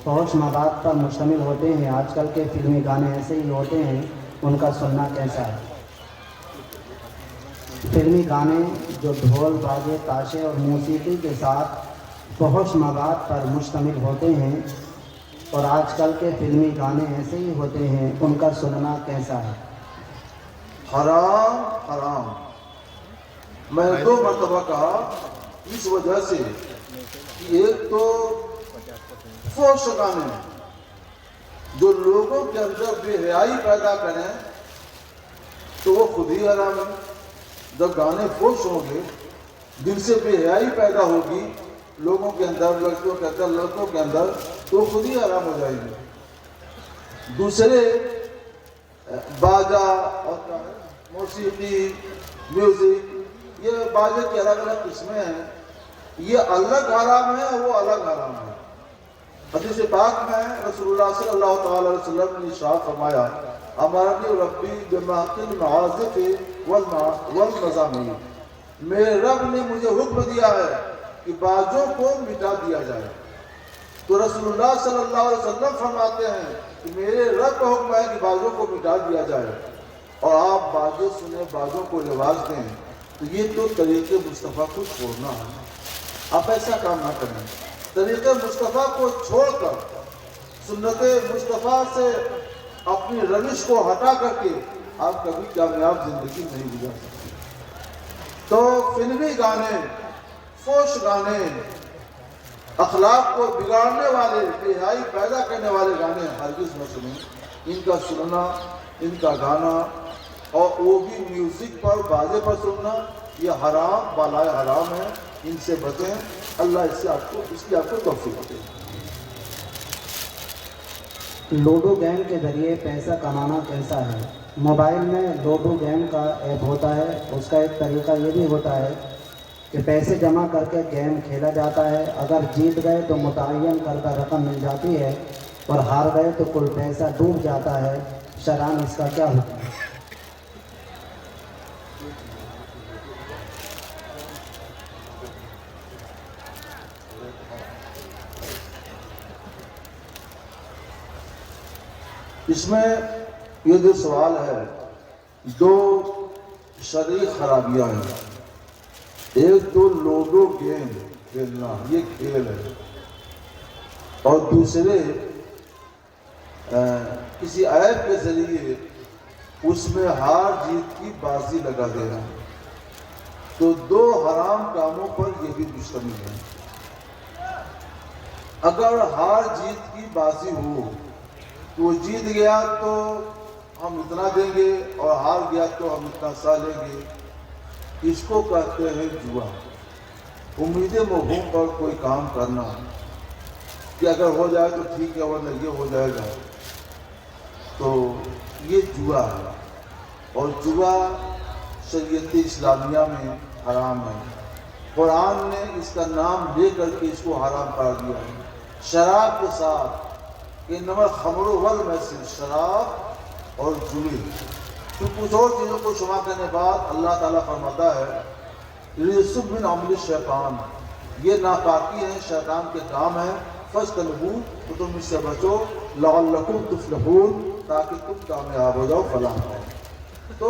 فحش مواد پر مشتمل ہوتے ہیں, آج کل کے فلمی گانے ایسے ہی ہوتے ہیں, ان کا سننا کیسا ہے؟ فلمی گانے جو ڈھول باجے تاشے اور موسیقی کے ساتھ فحش مواد پر مشتمل ہوتے ہیں اور آج کل کے فلمی گانے ایسے ہی ہوتے ہیں, ان کا سننا کیسا ہے؟ حرام حرام. میں نے 2 مرتبہ کہا اس وجہ سے کہ ایک تو فحش گانے جو لوگوں کے اندر بے حیائی پیدا کریں تو وہ خود ہی حرام ہے. جب گانے فحش ہوں گے جن سے بے حیائی پیدا ہوگی لوگوں کے اندر, لڑکیوں کے اندر, لڑکوں کے اندر, تو خود ہی حرام ہو جائے گی. دوسرے باجا اور موسیقی میوزک, یہ باجے کی الگ الگ قسمیں ہیں, یہ الگ حرام ہے, وہ الگ حرام ہے. حدیث پاک میں رسول اللہ صلی اللہ تعالی علیہ وسلم نے ارشاد فرمایا, امرنی ربی بمحق المعازف والمزامیر, میرے رب نے مجھے حکم دیا ہے کہ باجوں کو مٹا دیا جائے. تو رسول اللہ صلی اللہ علیہ وسلم فرماتے ہیں کہ میرے رب کا حکم ہے کہ باجوں کو مٹا دیا جائے, اور آپ باجے سنیں, باجوں کو لباس دیں, تو یہ تو طریق مصطفیٰ کو چھوڑنا ہے. آپ ایسا کام نہ کریں. طریق مصطفیٰ کو چھوڑ کر, سنت مصطفیٰ سے اپنی روش کو ہٹا کر کے آپ کبھی کامیاب زندگی نہیں گزار سکتے۔ تو فلمی گانے، فوش گانے، اخلاق کو بگاڑنے والے، بے حیائی پیدا کرنے والے گانے ہرگز نہ سنیں۔ ان کا سننا، ان کا گانا، اور وہ بھی میوزک پر، بازے پر سننا، یہ حرام بالائے حرام ہے۔ ان سے بچیں، اللہ اس کی آپ کو توفیق دے۔ لوڈو گیم کے ذریعے پیسہ کمانا کیسا ہے؟ موبائل میں لوڈو گیم کا ایپ ہوتا ہے، اس کا ایک طریقہ یہ بھی ہوتا ہے کہ پیسے جمع کر کے گیم کھیلا جاتا ہے۔ اگر جیت گئے تو متعین کردہ رقم مل جاتی ہے، اور ہار گئے تو کل پیسہ ڈوب جاتا ہے۔ شرعاً اس کا کیا حکم ہے؟ اس میں یہ جو سوال ہے، دو شرعی خرابیاں ہیں۔ ایک تو لوڈو گیم کھیلنا، یہ کھیل ہے، اور دوسرے کسی ایپ کے ذریعے اس میں ہار جیت کی بازی لگا دینا، تو دو حرام کاموں پر یہ بھی مشتمل ہے۔ اگر ہار جیت کی بازی ہو تو وہ جیت گیا تو ہم اتنا دیں گے، اور ہار گیا تو ہم اتنا سا لیں گے، اس کو کہتے ہیں جوا۔ امید موہوم پر کوئی کام کرنا کہ اگر ہو جائے تو ٹھیک ہے، ورنہ یہ ہو جائے گا، تو یہ جوا ہے، اور جوا شریعت اسلامیہ میں حرام ہے۔ قرآن نے اس کا نام لے کر کے اس کو حرام قرار دیا ہے، شراب کے ساتھ۔ انما الخمر والمیسر، شراب اور جوئے، تو کچھ اور چیزوں کو شمار کرنے بعد اللہ تعالیٰ فرماتا ہے رجس من عمل الشیطان، یہ ناپاکی ہے، شیطان کے کام ہے، فاجتنبوہ، تو تم اس سے بچو، لعلکم تفلحون، تاکہ تم کامیاب ہو جاؤ، فلاح ہو۔ تو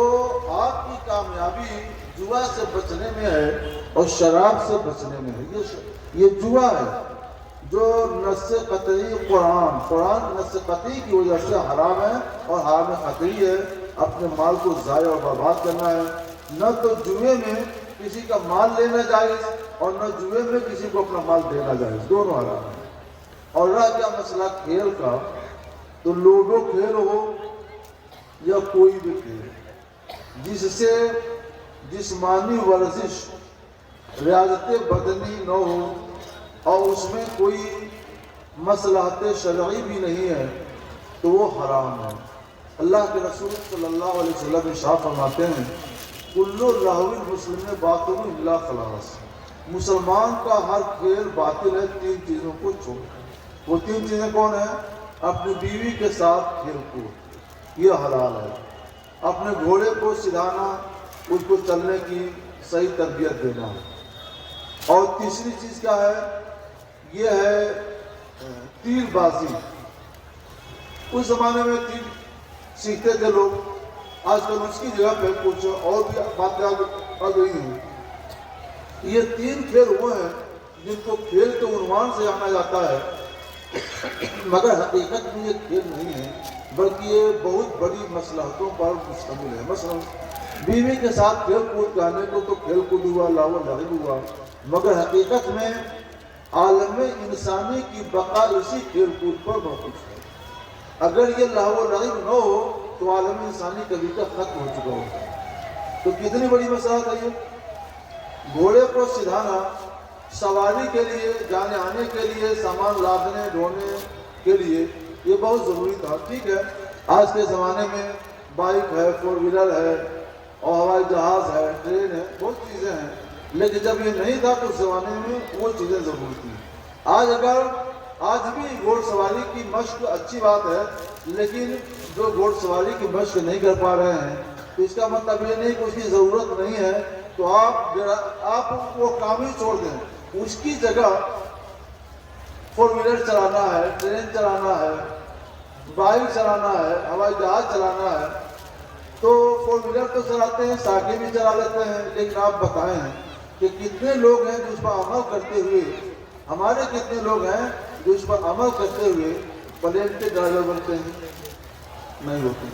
آپ کی کامیابی جوا سے بچنے میں ہے اور شراب سے بچنے میں ہے۔ یہ جوا ہے جو نص قطعی قرآن نص قطعی کی وجہ سے حرام ہے، اور حرام قطعی ہے۔ اپنے مال کو ضائع اور برباد کرنا ہے۔ نہ تو جوئے میں کسی کا مال لینا جائز، اور نہ جوئے میں کسی کو اپنا مال دینا جائز، دونوں حرام ہے۔ اور رہا کیا مسئلہ کھیل کا، تو لوڈو کھیل ہو یا کوئی بھی کھیل جس سے جسمانی ورزش، ریاضت بدنی نہ ہو، اور اس میں کوئی مصلحت شرعی بھی نہیں ہے، تو وہ حرام ہے۔ اللہ کے رسول صلی اللہ علیہ وسلم ارشاد فرماتے ہیں کل لہو مسلم باطل الا خلاص، مسلمان کا ہر کھیل باطل ہے، تین چیزوں کو چھوڑ۔ وہ تین چیزیں کون ہیں؟ اپنی بیوی کے ساتھ کھیل کود، یہ حلال ہے۔ اپنے گھوڑے کو سدھانا، اس کو چلنے کی صحیح تربیت دینا۔ اور تیسری چیز کیا ہے؟ یہ ہے تیر بازی۔ اس زمانے میں تیر سیکھتے تھے لوگ، آج کل اس کی جگہ پہ کچھ اور بھی باتیں آ گئی ہیں۔ یہ تین کھیل وہ ہیں جن کو کھیل کے عنوان سے جانا جاتا ہے، مگر حقیقت میں یہ کھیل نہیں ہے، بلکہ یہ بہت بڑی مصلحتوں پر مشتمل ہے۔ مثلا بیوی کے ساتھ کھیل کود کرنے کو تو کھیل کود ہوا، لاو لہو ہوا، مگر حقیقت میں عالم انسانی کی بقا اسی کھیل کود پر موقوف ہے۔ اگر یہ لہو لعب نہ ہو تو عالم انسانی کبھی کا ختم ہو چکا ہوتا ہے۔ تو کتنی بڑی مسئلہ ہے یہ۔ گھوڑے کو سدھانا سواری کے لیے، جانے آنے کے لیے، سامان لادنے ڈھونے کے لیے یہ بہت ضروری تھا۔ ٹھیک ہے، آج کے زمانے میں بائک ہے، فور ویلر ہے، اور ہوائی جہاز ہے، ٹرین ہے، بہت چیزیں ہیں، لیکن جب یہ نہیں تھا تو اس زمانے میں وہ چیزیں ضرور تھیں۔ آج بھی گھوڑ سواری کی مشق اچھی بات ہے، لیکن جو گھوڑ سواری کی مشق نہیں کر پا رہے ہیں تو اس کا مطلب یہ نہیں کہ اس کی ضرورت نہیں ہے، تو آپ وہ کام ہی چھوڑ دیں۔ اس کی جگہ فور ویلر چلانا ہے، ٹرین چلانا ہے، بائک چلانا ہے، ہوائی جہاز چلانا ہے، تو فور ویلر تو چلاتے ہیں، سائیکل بھی چلا لیتے ہیں، لیکن آپ بتائیں کہ کتنے لوگ ہیں جو اس پر عمل کرتے ہوئے، ہمارے کتنے لوگ ہیں جو اس پر عمل کرتے ہوئے پلین کے ڈرائیور بنتے ہیں؟ نہیں ہوتی.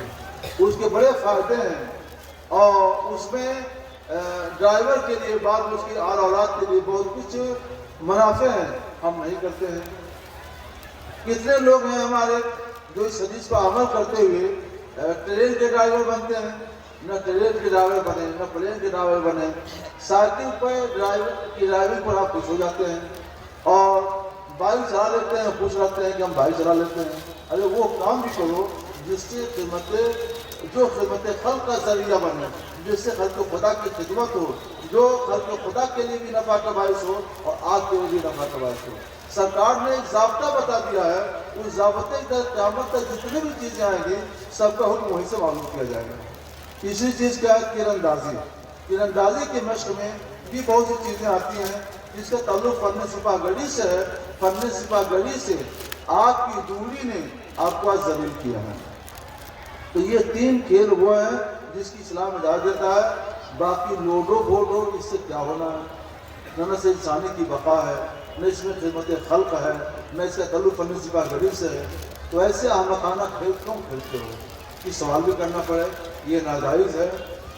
اس کے بڑے فائدے ہیں اور اس میں ڈرائیور کے لیے بعد اس کی آل اولاد کے لیے بہت کچھ منافع ہیں. ہم نہیں کرتے ہیں. کتنے لوگ ہیں ہمارے جو اس حدیث پر عمل کرتے ہوئے ٹرین کے ڈرائیور بنتے ہیں, نہ ٹرین کے ڈرائیور بنے نہ پلین کے ڈرائیور بنے. سائیکل پر ڈرائیور کی ڈرائیونگ پر آپ خوش ہو جاتے ہیں اور بائک چلا لیتے ہیں, خوش رہتے ہیں کہ ہم بائک چلا لیتے ہیں. ارے وہ کام بھی کرو جس سے خدمت خلق کا ذریعہ بنے, جس سے خلق خدا کی خدمت ہو, جو خلق خدا کے لیے بھی نفع کا باعث ہو اور آپ کے لیے بھی نفع کا باعث ہو. سرکار نے ایک ضابطہ بتا دیا ہے, اس ضابطے کا قیامت تک جتنی بھی چیزیں آئیں گی سب کا حکم وہیں سے معلوم کیا جائے گا. تیسری چیز کیا ہے؟ تیراندازی. تیراندازی کی مشق میں بھی بہت سی چیزیں آتی ہیں جس کا تعلق فن سپاہ گڑی سے ہے. فن سپاہ گڑی سے آپ کی دوری نے آپ کو آج ذلیل کیا ہے. تو یہ 3 کھیل وہ ہیں جس کی اسلام اجازت دیتا ہے. باقی لوڈو بوڈو اس سے کیا ہونا ہے؟ نہ سے انسانی کی بقا ہے, نہ اس میں خدمت خلق ہے, نہ اس کا تعلق فن سپاہ گڑی سے ہے. تو ایسے احمقانہ کھیل کیوں کھیلتے ہو؟ یہ سوال بھی کرنا پڑے. یہ ناجائز ہے,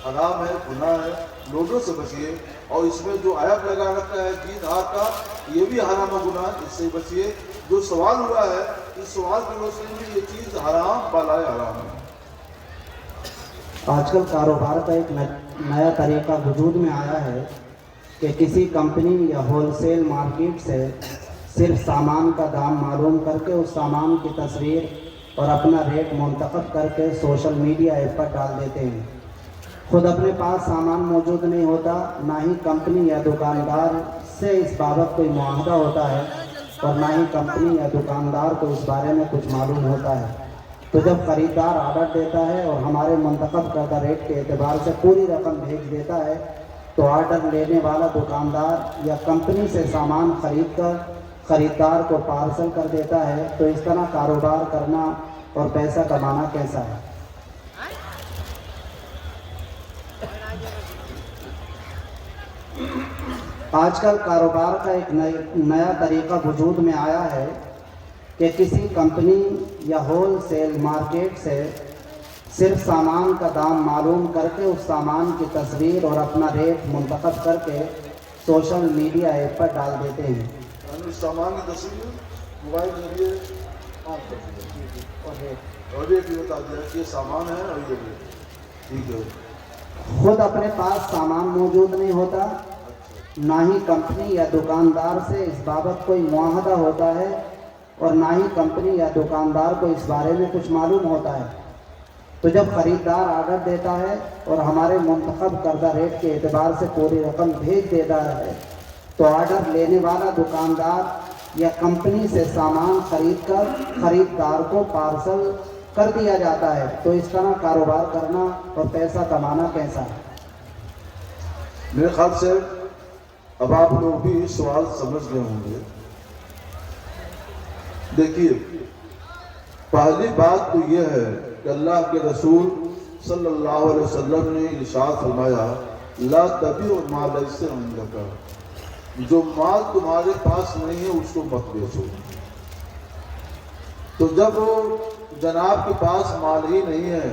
حرام ہے, گناہ ہے. لوڈو سے بچیے. اور اس میں جو ایپ لگا رکھا ہے جیت ہار کا, یہ بھی حرام و گناہ, اس سے بچیے. جو سوال ہوا ہے اس سوال کی روشنی میں یہ چیز حرام بالائے حرام ہے. آج کل کاروبار کا ایک نیا طریقہ وجود میں آیا ہے کہ کسی کمپنی یا ہول سیل مارکیٹ سے صرف سامان کا دام معلوم کر کے اس سامان کی تصویر اور اپنا ریٹ منتخب کر کے سوشل میڈیا ایپ پر ڈال دیتے ہیں. خود اپنے پاس سامان موجود نہیں ہوتا, نہ ہی کمپنی یا دکاندار سے اس بابت کوئی معاہدہ ہوتا ہے اور نہ ہی کمپنی یا دکاندار کو اس بارے میں کچھ معلوم ہوتا ہے. تو جب خریدار آرڈر دیتا ہے اور ہمارے منتخب کردہ ریٹ کے اعتبار سے پوری رقم بھیج دیتا ہے تو آرڈر لینے والا دکاندار یا کمپنی سے سامان خرید کر خریدار کو پارسل کر دیتا ہے. تو اس طرح کاروبار کرنا اور پیسہ کمانا کیسا ہے؟ آج کل کاروبار کا ایک نیا طریقہ وجود میں آیا ہے کہ کسی کمپنی یا ہول سیل مارکیٹ سے صرف سامان کا دام معلوم کر کے اس سامان کی تصویر اور اپنا ریٹ منتخب کر کے سوشل میڈیا ایپ پر ڈال دیتے ہیں. یعنی سامان کی تصویر موبائل کے ذریعے اور ریٹ بھی بتا دیا کہ یہ سامان ہے اور یہ ریٹ ٹھیک ہے. خود اپنے پاس سامان موجود نہیں ہوتا, نہ ہی کمپنی یا دکاندار سے اس بابت کوئی معاہدہ ہوتا ہے اور نہ ہی کمپنی یا دکاندار کو اس بارے میں کچھ معلوم ہوتا ہے. تو جب خریدار آرڈر دیتا ہے اور ہمارے منتخب کردہ ریٹ کے اعتبار سے پوری رقم بھیج دیتا ہے تو آرڈر لینے والا دکاندار یا کمپنی سے سامان خرید کر خریدار کو پارسل کر دیا جاتا ہے. تو اس طرح کاروبار کرنا اور پیسہ کمانا کیسا ہے؟ میرے خیال سے اب آپ لوگ بھی اس سوال سمجھ گئے ہوں گے. دیکھیے, پہلی بات تو یہ ہے کہ اللہ کے رسول صلی اللہ علیہ وسلم نے ارشاد فرمایا لا تبیع ما لیس عندک, جو مال تمہارے پاس نہیں ہے اس کو مت بیچو. تو جب جناب کے پاس مال ہی نہیں ہے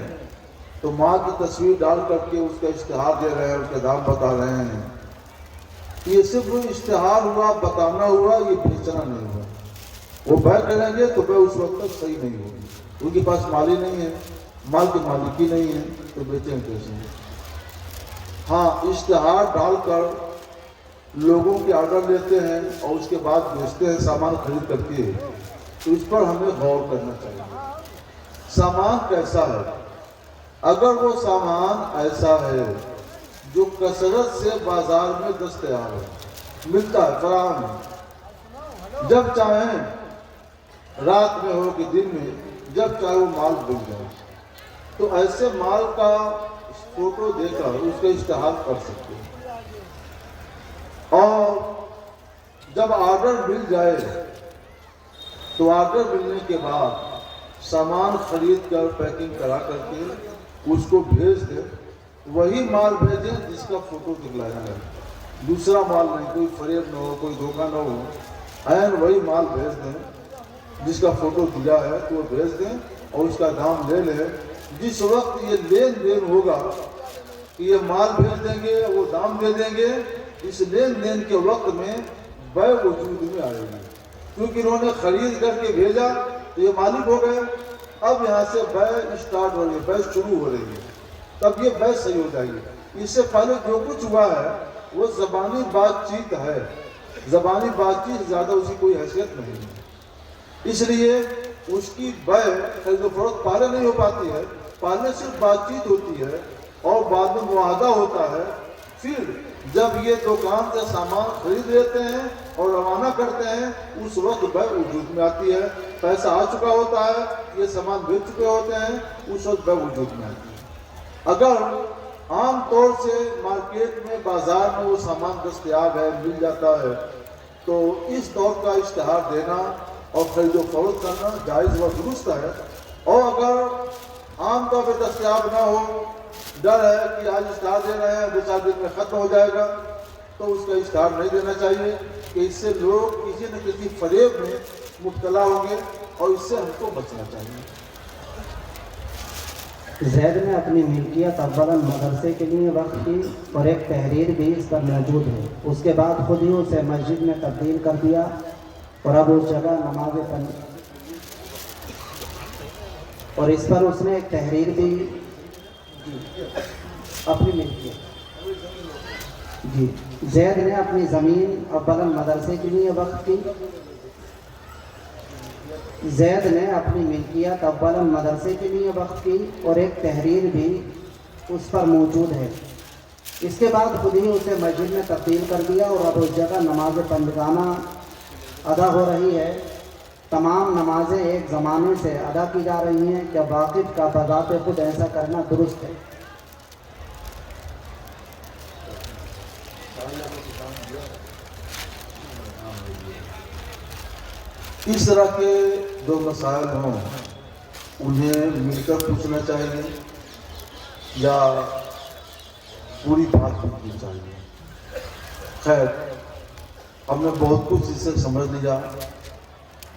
تو مال کی تصویر ڈال کر کے اس کا اشتہار دے رہے ہیں, اس کے دام بتا رہے ہیں. یہ صرف اشتہار ہوا, بتانا ہوا, یہ بیچنا نہیں ہوا. وہ بیع کریں گے تو بیع اس وقت تک صحیح نہیں ہوگی. ان کے پاس مال ہی نہیں ہے, مال کی مالکی نہیں ہے, تو بیچیں کیسے؟ ہاں, اشتہار ڈال کر لوگوں کے آرڈر لیتے ہیں اور اس کے بعد بیچتے ہیں سامان خرید کر کے, تو اس پر ہمیں غور کرنا چاہیے. سامان کیسا ہے؟ اگر وہ سامان ایسا ہے جو کثرت سے بازار میں دستیاب ہے, ملتا ہے, فراہم ہے, جب چاہیں رات میں ہو کہ دن میں, جب چاہے وہ مال مل جائے, تو ایسے مال کا فوٹو دے کر اس کا اشتہار کر سکتے ہیں. اور جب آرڈر مل جائے تو آرڈر ملنے کے بعد سامان خرید کر پیکنگ کرا کر کے اس کو بھیج دیں. وہی مال بھیجیں جس کا فوٹو دکھلایا ہے, دوسرا مال نہیں, کوئی فریب نہ ہو, کوئی دھوکہ نہ ہو. عین وہی مال بھیج دیں جس کا فوٹو دیا ہے, تو وہ بھیج دیں اور اس کا دام لے لے. جس وقت یہ لین دین ہوگا کہ یہ مال بھیج دیں گے وہ دام دے دیں گے, اس لین دین کے وقت میں بے وجود میں آئے گی, کیونکہ انہوں نے خرید کر کے بھیجا تو یہ مالک ہو گئے. اب یہاں سے بے اسٹارٹ ہو رہی ہے, بے شروع ہو رہی ہے, تب یہ بے صحیح ہو جائے گی. اس سے پہلے جو کچھ ہوا ہے وہ زبانی بات چیت ہے, زبانی بات چیت زیادہ اس کی کوئی حیثیت نہیں ہے. اس لیے اس کی بے خرید و فروخت پہلے نہیں ہو پاتی ہے, پہلے صرف بات چیت ہوتی ہے اور بعد میں معاہدہ ہوتا ہے. پھر جب یہ دکان سے سامان خرید لیتے ہیں اور روانہ کرتے ہیں اس وقت بے وجود میں آتی ہے. پیسہ آ چکا ہوتا ہے, یہ سامان بیچ چکے ہوتے ہیں, اس وقت بے وجود میں آتی ہے. اگر عام طور سے مارکیٹ میں بازار میں وہ سامان دستیاب ہے, مل جاتا ہے, تو اس دور کا اشتہار دینا اور خرید و فروخت کرنا جائز و درست ہے. اور اگر عام طور پہ دستیاب نہ ہو, ڈر ہے کہ آج اشتہار دے رہے ہیں 2-4 دن میں ختم ہو جائے گا, تو اس کا اشتہار نہیں دینا چاہیے کہ اس سے لوگ کسی نہ کسی فریب میں مبتلا ہوں گے, اور اس سے ہم کو بچنا چاہیے. زید نے اپنی ملکیت اولاً مدرسے کے لیے وقف کی اور ایک تحریر بھی اس پر موجود ہے. اس کے بعد خود ہی اسے مسجد میں تبدیل کر دیا اور اب اس جگہ نمازیں پڑھی, اور اس پر اس نے ایک تحریر بھی اپنی ملکیت. جی, زید نے اپنی زمین اولاً مدرسے کے لیے وقف کی. زید نے اپنی ملکیت اولاً مدرسے کے لیے وقف کی اور ایک تحریر بھی اس پر موجود ہے. اس کے بعد خود ہی اسے مسجد میں تبدیل کر دیا اور اب اس جگہ نماز پنجگانہ ادا ہو رہی ہے. تمام نمازیں ایک زمانے سے ادا کی جا رہی ہیں. کیا واقف کا بذات خود ایسا کرنا درست ہے؟ اس طرح کے جو مسائل ہوں انہیں مل کر پوچھنا چاہیے یا پوری بات پوچھنی چاہیے. خیر, ہم نے بہت کچھ اس سے سمجھ لیا,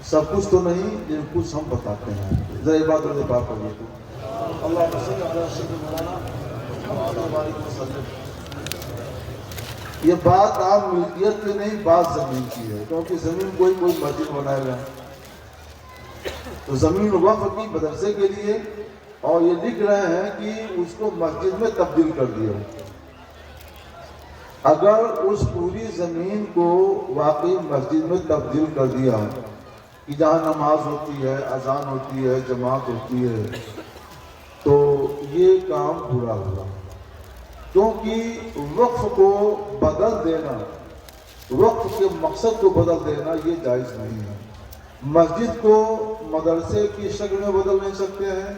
سب کچھ تو نہیں لیکن کچھ ہم بتاتے ہیں. ذرا یہ بات اور بات کریے تو اللہ یہ بات آپ ملکیت کی نہیں, بات زمین کی ہے, کیونکہ زمین کوئی مسجد بنائے گا تو زمین وقف کی مدرسے کے لیے, اور یہ لکھ رہے ہیں کہ اس کو مسجد میں تبدیل کر دیا. اگر اس پوری زمین کو واقعی مسجد میں تبدیل کر دیا کہ جہاں نماز ہوتی ہے, اذان ہوتی ہے, جماعت ہوتی ہے, تو یہ کام برا ہوا. کیونکہ وقف کو بدل دینا, وقف کے مقصد کو بدل دینا یہ جائز نہیں ہے. مسجد کو مدرسے کی شکل میں بدل نہیں سکتے ہیں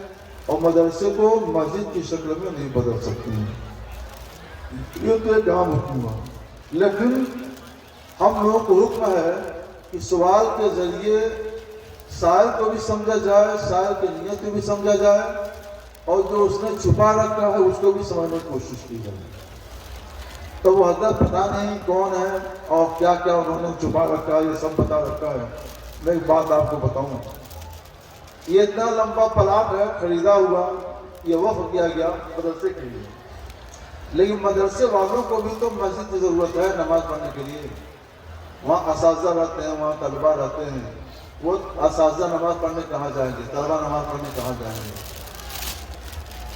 اور مدرسے کو مسجد کی شکل میں نہیں بدل سکتے ہیں. یہ تو ایک عام حکم ہے, لیکن ہم لوگوں کو حکم ہے کہ سوال کے ذریعے سائل کو بھی سمجھا جائے, سائل کی نیت کو بھی سمجھا جائے, اور جو اس نے چھپا رکھا ہے اس کو بھی سمجھنے کی کوشش کی جائے. تو وہ حضرت پتہ نہیں کون ہے اور کیا کیا انہوں نے چھپا رکھا ہے, یہ سب بتا رکھا ہے. میں ایک بات آپ کو بتاؤں, یہ اتنا لمبا پلاٹ ہے, خریدا ہوا, یہ وقف کیا گیا مدرسے کے لیے, لیکن مدرسے والوں کو بھی تو مسجد کی ضرورت ہے نماز پڑھنے کے لیے. وہاں اساتذہ رہتے ہیں, وہاں طلبہ رہتے ہیں, وہ اساتذہ نماز پڑھنے کہاں جائیں گے, طلبہ نماز پڑھنے کہاں جائیں گے؟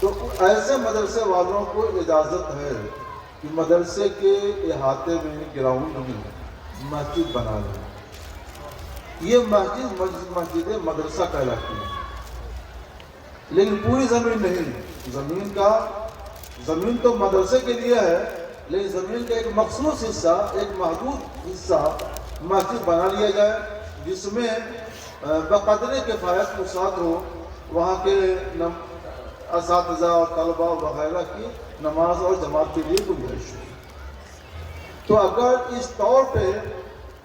تو ایسے مدرسے والوں کو اجازت ہے کہ مدرسے کے احاطے میں گراؤنڈ میں مسجد بنا لیں. یہ مسجد مدرسہ کہلاتی ہے, لیکن پوری زمین نہیں. زمین تو مدرسے کے لیے ہے, لیکن زمین کا ایک مخصوص حصہ, ایک محدود حصہ مسجد بنا لیا جائے جس میں بقدر کفایت کے ساتھ ہو, وہاں کے اساتذہ اور طلبہ وغیرہ کی نماز اور جماعت کے لیے گنجائش ہو. تو اگر اس طور پہ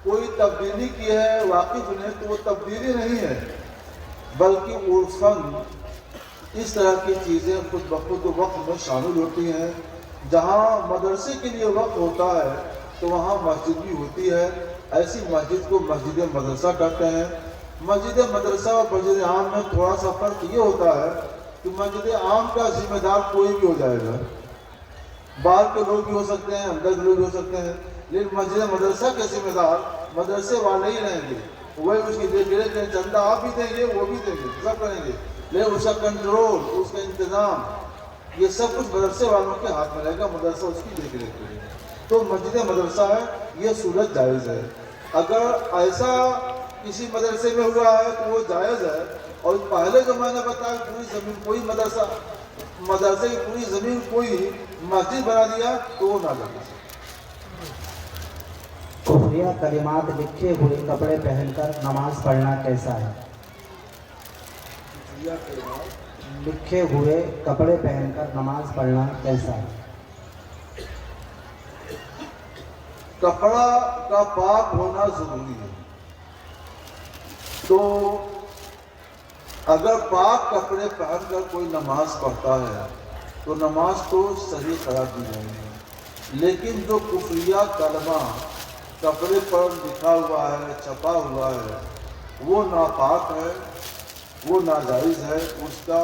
کوئی تبدیلی کی ہے واقف نے, تو وہ تبدیلی نہیں ہے, بلکہ عرفاً اس طرح کی چیزیں خود بخود وقت میں شامل ہوتی ہیں. جہاں مدرسے کے لیے وقت ہوتا ہے تو وہاں مسجد بھی ہوتی ہے. ایسی مسجد کو مسجد مدرسہ کہتے ہیں. مسجد مدرسہ اور مسجد عام میں تھوڑا سا فرق یہ ہوتا ہے کہ مسجد عام کا ذمہ دار کوئی بھی ہو جائے گا، باہر کے لوگ بھی ہو سکتے ہیں، اندر کے لوگ بھی ہو سکتے ہیں، لیکن مسجد مدرسہ کے ذمہ دار مدرسے والے ہی رہیں گے، وہی اس کی دیکھ ریکھ کریں، چندہ آپ بھی دیں گے، وہ بھی دیں گے، سب کریں گے، لیکن اس کا کنٹرول، اس کا انتظام، یہ سب کچھ مدرسے والوں کے ہاتھ میں رہے گا، مدرسہ اس کی دیکھ ریکھ کرے گا۔ تو مسجد مدرسہ ہے، یہ صورت جائز ہے۔ اگر ایسا کسی مدرسے میں ہوا ہے تو وہ جائز ہے، اور پہلے جو میں نے بتایا پوری زمین کوئی مدرسے کی پوری زمین کوئی مسجد بنا دیا تو وہ ناجائز ہے۔ کفریہ کلمات لکھے ہوئے کپڑے پہن کر نماز پڑھنا کیسا ہے؟ لکھے ہوئے کپڑے پہن کر نماز پڑھنا کیسا ہے؟ کپڑا کا پاک ہونا ضروری ہے، تو اگر پاک کپڑے پہن کر کوئی نماز پڑھتا ہے تو نماز تو صحیح قرار دی جائے گی، لیکن جو کفریہ کلمہ کپڑے پر لکھا ہوا ہے، چھپا ہوا ہے، وہ ناپاک ہے، وہ ناجائز ہے، اس کا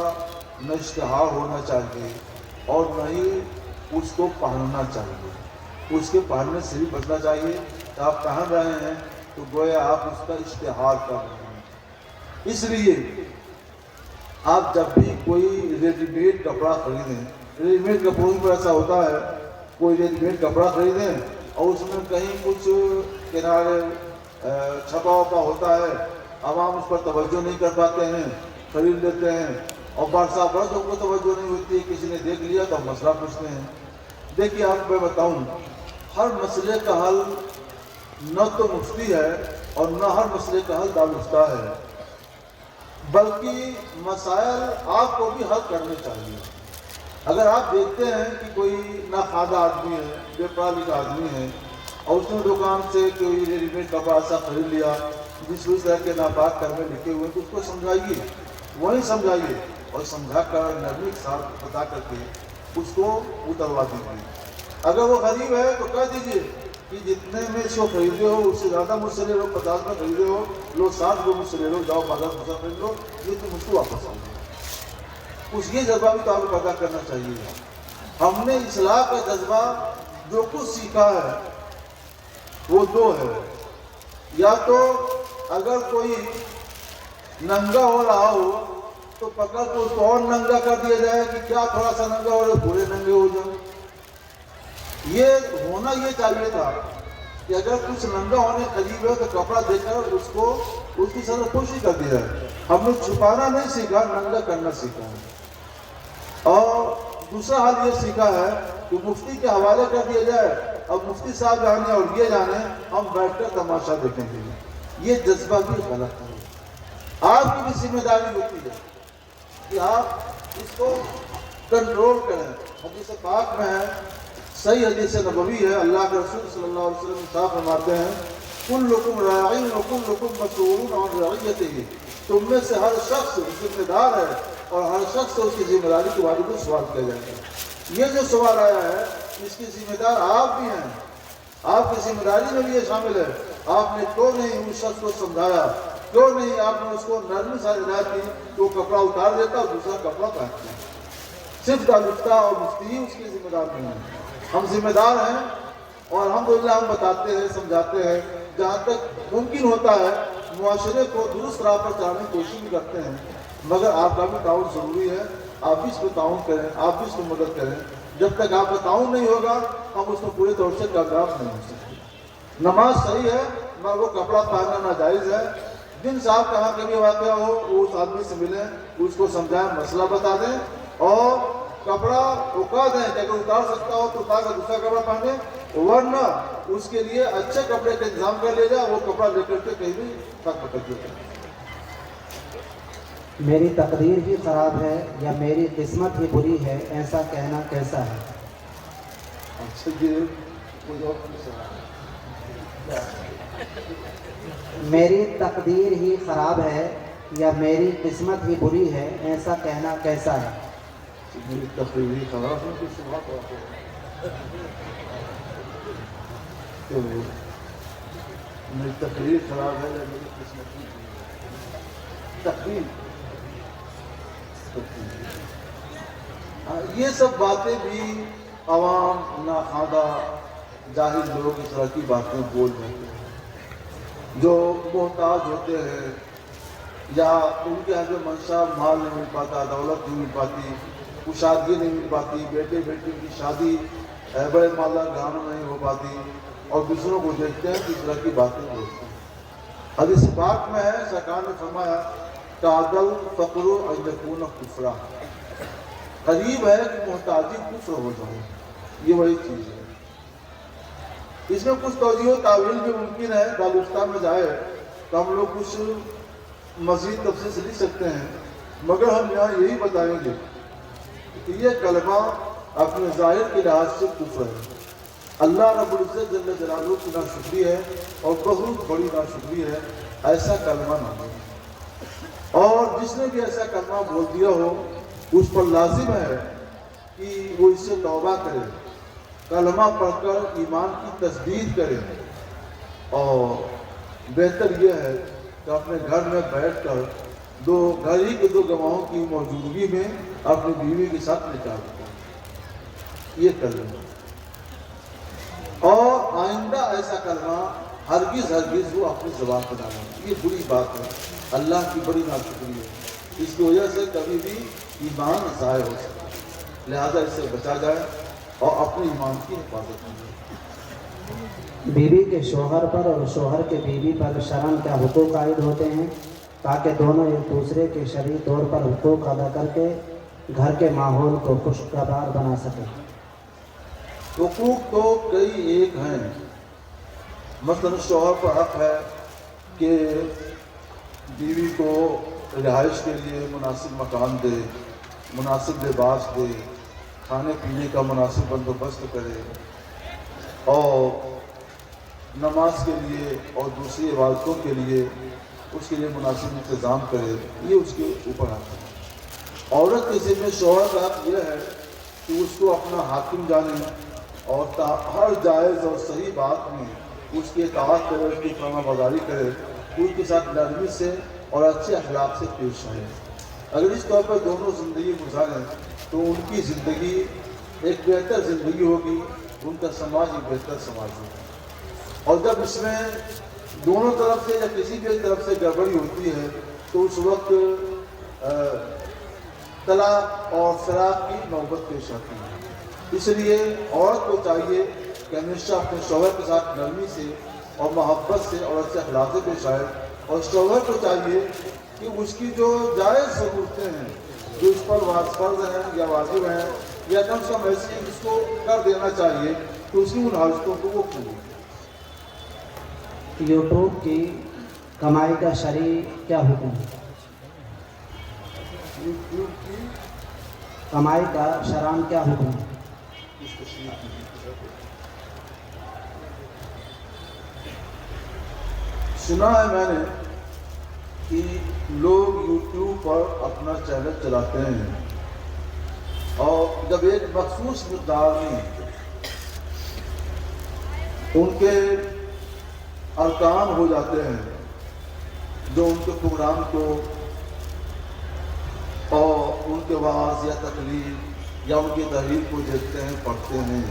نہ اشتہار ہونا چاہیے اور نہ ہی اس کو پہننا چاہیے، اس کے پہننے سے بھی بچنا چاہیے۔ آپ پہن رہے ہیں تو گویا آپ اس کا اشتہار کر رہے ہیں۔ اس لیے آپ جب بھی کوئی ریڈی میڈ کپڑا خریدیں، ریڈی میڈ کپڑوں پر ایسا ہوتا ہے، کوئی ریڈی میڈ کپڑا خریدیں اور اس میں کہیں کچھ کنارے چھپا وپا ہوتا ہے، عوام اس پر توجہ نہیں کر پاتے ہیں، خرید لیتے ہیں، اور برسا برس کو توجہ نہیں ہوتی، کسی نے دیکھ لیا تو مسئلہ پوچھتے ہیں۔ دیکھیے آپ میں بتاؤں، ہر مسئلے کا حل نہ تو مفتی ہے اور نہ ہر مسئلے کا حل دارالفتہ ہے، بلکہ مسائل آپ کو بھی حل کرنے چاہیے۔ اگر آپ دیکھتے ہیں کہ کوئی ناخوادہ آدمی ہے، بے پڑھا لکھا آدمی ہے، اور اس نے دکان سے کوئی ریڈی میڈ کپڑا ایسا خرید لیا جس طرح کے ناپاک کلمے لکھے ہوئے، تو اس کو سمجھائیے، وہی سمجھائیے، اور سمجھا کر نرمی کے ساتھ بتا کر کے اس کو اتروا دیجیے۔ اگر وہ غریب ہے تو کہہ دیجیے کہ جتنے میں اس کو خریدے ہو اس سے زیادہ مجھ سے لے لو، 50 میں خریدے ہو لو، 60 کو مجھ سے لے لو، جاؤ بازار فصل خرید لو، یہ تم اس کو واپس آؤ۔ اس یہ جذبہ بھی تو آپ کو پیدا کرنا چاہیے۔ ہم نے اصلاح کا جذبہ جو کچھ سیکھا ہے وہ دو ہے، یا تو اگر کوئی ننگا ہو رہا ہو تو پکڑ کو اس کو اور ننگا کر دیا جائے کہ کیا تھوڑا سا ننگا ہو رہے پورے ننگے ہو جائیں۔ یہ ہونا یہ چاہیے تھا کہ اگر کچھ ننگا ہونے قریب ہے تو کپڑا دے کر اس کی سر پوشی کر دی جائے۔ ہم نے چھپانا نہیں سیکھا، ننگا کرنا سیکھا ہے۔ اور دوسرا حال یہ سیکھا ہے کہ مفتی کے حوالے کر دیا جائے، اب مفتی صاحب جانے اور یہ جانے، ہم بیٹھ کر تماشا دیکھیں گے۔ یہ جذبہ بھی غلط ہے۔ آپ کی بھی ذمہ داری ہوتی ہے کہ آپ اس کو کنٹرول کریں۔ حدیث پاک میں ہے، صحیح حدیث نبوی ہے، اللہ کے رسول صلی اللہ علیہ وسلم صاحب فرماتے ہیں، کلکم راعٍ وکلکم مسئول عن رعیتہ، تم میں سے ہر شخص ذمہ دار ہے اور ہر شخص سے اس کی ذمہ داری کے بارے میں سوال کیا جائے گا۔ یہ جو سوال آیا ہے اس کی ذمہ دار آپ بھی ہیں، آپ کی ذمہ داری میں بھی یہ شامل ہے۔ آپ نے کیوں نہیں اس شخص کو سمجھایا، کیوں نہیں آپ نے اس کو نرمی سے ہدایت کی کہ وہ کپڑا اتار دیتا اور دوسرا کپڑا پہنتا؟ صرف دارالفتہ اور مفتی اس کی ذمہ دار نہیں ہے، ہم ذمہ دار ہیں، اور الحمدللہ ہم بتاتے ہیں، سمجھاتے ہیں، جہاں تک ممکن ہوتا ہے معاشرے کو درست راہ پر چلانے کی کوشش بھی کرتے ہیں، مگر آپ کا بھی تعاون ضروری ہے۔ آپ بھی اس کو تعاون کریں، آپ بھی اس کو مدد کریں۔ جب تک آپ کا تعاون نہیں ہوگا ہم اس کو پورے طور سے کامیاب نہیں ہو سکتے۔ نماز صحیح ہے مگر وہ کپڑا پہننا ناجائز ہے۔ جن صاحب کہاں کبھی واقعہ ہو وہ اس آدمی سے ملیں، اس کو سمجھائیں، مسئلہ بتا دیں اور کپڑا رکا دیں کہ اگر اتار سکتا ہو تو اتار کر دوسرا کپڑا پہنے، ورنہ اس کے لیے اچھے کپڑے کا انتظام کر لے جائے، وہ کپڑا لے کر کے کہیں بھی تک پکڑ دیتے ہیں۔ میری تقدیر ہی خراب ہے یا میری قسمت ہی بری ہے، ایسا کہنا کیسا ہے؟ اچھا یہ کوئی اور میری تقدیر ہی خراب ہے یا میری قسمت ہی بری ہے، ایسا کہنا کیسا ہے؟ میری تقریر خراب ہے، کچھ بات ہے میری تقریر خراب ہے یا میری قسمت ہی بری ہے۔ تقریر یہ سب باتیں بھی عوام ناخواندہ جاہل لوگ اس طرح کی باتیں بول رہے ہیں جو محتاج ہوتے ہیں یا ان کے یہاں جو منشا مال نہیں مل پاتا، دولت نہیں مل پاتی، کشادگی نہیں مل پاتی، بیٹے بیٹی کی شادی بڑے مالدار گھرانوں میں نہیں ہو پاتی، اور دوسروں کو دیکھتے ہیں کہ اس طرح کی باتیں بولتے ہیں۔ حدیث پاک میں ہے سرکار نے فرمایا تعدل فقر ان یکون کفرا، قریب ہے کہ محتاجی کفر ہو جائے، یہ وہی چیز ہے۔ اس میں کچھ توجیہ و تعویل بھی ممکن ہے، دارالفتہ میں جائے تو ہم لوگ کچھ مزید تفصیل سے لکھ سکتے ہیں، مگر ہم یہاں یہی بتائیں گے کہ یہ کلمہ اپنے ظاہر کے لحاظ سے کفر ہے۔ اللہ رب العزت جل جلالہ کی ناشکری ہے اور بہت بڑی ناشکری ہے ایسا کلمہ نہ بولے، اور جس نے بھی ایسا کلمہ بول دیا ہو اس پر لازم ہے کہ وہ اس سے توبہ کرے، کلمہ پڑھ کر ایمان کی تجدید کرے، اور بہتر یہ ہے کہ اپنے گھر میں بیٹھ کر گھر ہی کے دو گواہوں کی موجودگی میں اپنی بیوی کے ساتھ نکاح کرے، یہ کلمہ، اور آئندہ ایسا کلمہ ہرگز وہ اپنی زبان پر نہ لائے۔ یہ بری بات ہے، اللہ کی بڑی ناشکری ہے، اس کی وجہ سے کبھی بھی ایمان ضائع ہو سکتا ہے، لہذا اس سے بچا جائے اور اپنے ایمان کی حفاظت کی جائے۔ بیوی کے شوہر پر اور شوہر کے بیوی پر شرعاً کیا حقوق عائد ہوتے ہیں تاکہ دونوں ایک دوسرے کے شرعی طور پر حقوق ادا کر کے گھر کے ماحول کو خوشگوار بنا سکیں؟ حقوق تو کئی ایک ہیں، مثلا شوہر پر حق ہے کہ بیوی کو رہائش کے لیے مناسب مکان دے، مناسب لباس دے، کھانے پینے کا مناسب بندوبست کرے، اور نماز کے لیے اور دوسری عبادتوں کے لیے اس کے لیے مناسب انتظام کرے، یہ اس کے اوپر حق ہے۔ عورت کے ذمہ شوہر کا حق یہ ہے کہ اس کو اپنا حاکم جانے اور ہر جائز اور صحیح بات میں اس کی اطاعت کرے، اس کی فرما برداری کرے، اس کے ساتھ نرمی سے اور اچھے اخلاق سے پیش آئے۔ اگر اس طور پر دونوں زندگی گزاریں تو ان کی زندگی ایک بہتر زندگی ہوگی، ان کا سماج ایک بہتر سماج ہوگا۔ اور جب اس میں دونوں طرف سے یا کسی بھی طرف سے گڑبڑی ہوتی ہے تو اس وقت طلاق اور فراق کی نوبت پیش آتی ہے۔ اس لیے عورت کو چاہیے کہ ہمیشہ اپنے شوہر کے ساتھ نرمی سے اور محبت سے اور اچھے اخلاق سے پیش آئے، اور شوہر کو چاہیے کہ اس کی جو جائز ضرورتیں ہیں جو اس پر فرض ہیں یا واجب ہیں یا کم سے کم ایسی ہیں جس کو کر دینا چاہیے تو اس کی ان حاجتوں کو وہ پوری۔ یوٹیوب کی کمائی کا شرعی کیا حکم ہے؟ یوٹیوب کی کمائی کا شرعاً کیا حکم ہے؟ سنا ہے میں نے کہ لوگ یوٹیوب پر اپنا چینل چلاتے ہیں اور جب ایک مخصوص مقدار میں ان کے ارکان ہو جاتے ہیں جو ان کے پروگرام کو اور ان کے وعظ یا تقریر یا ان کی تحریر کو دیکھتے ہیں، پڑھتے ہیں،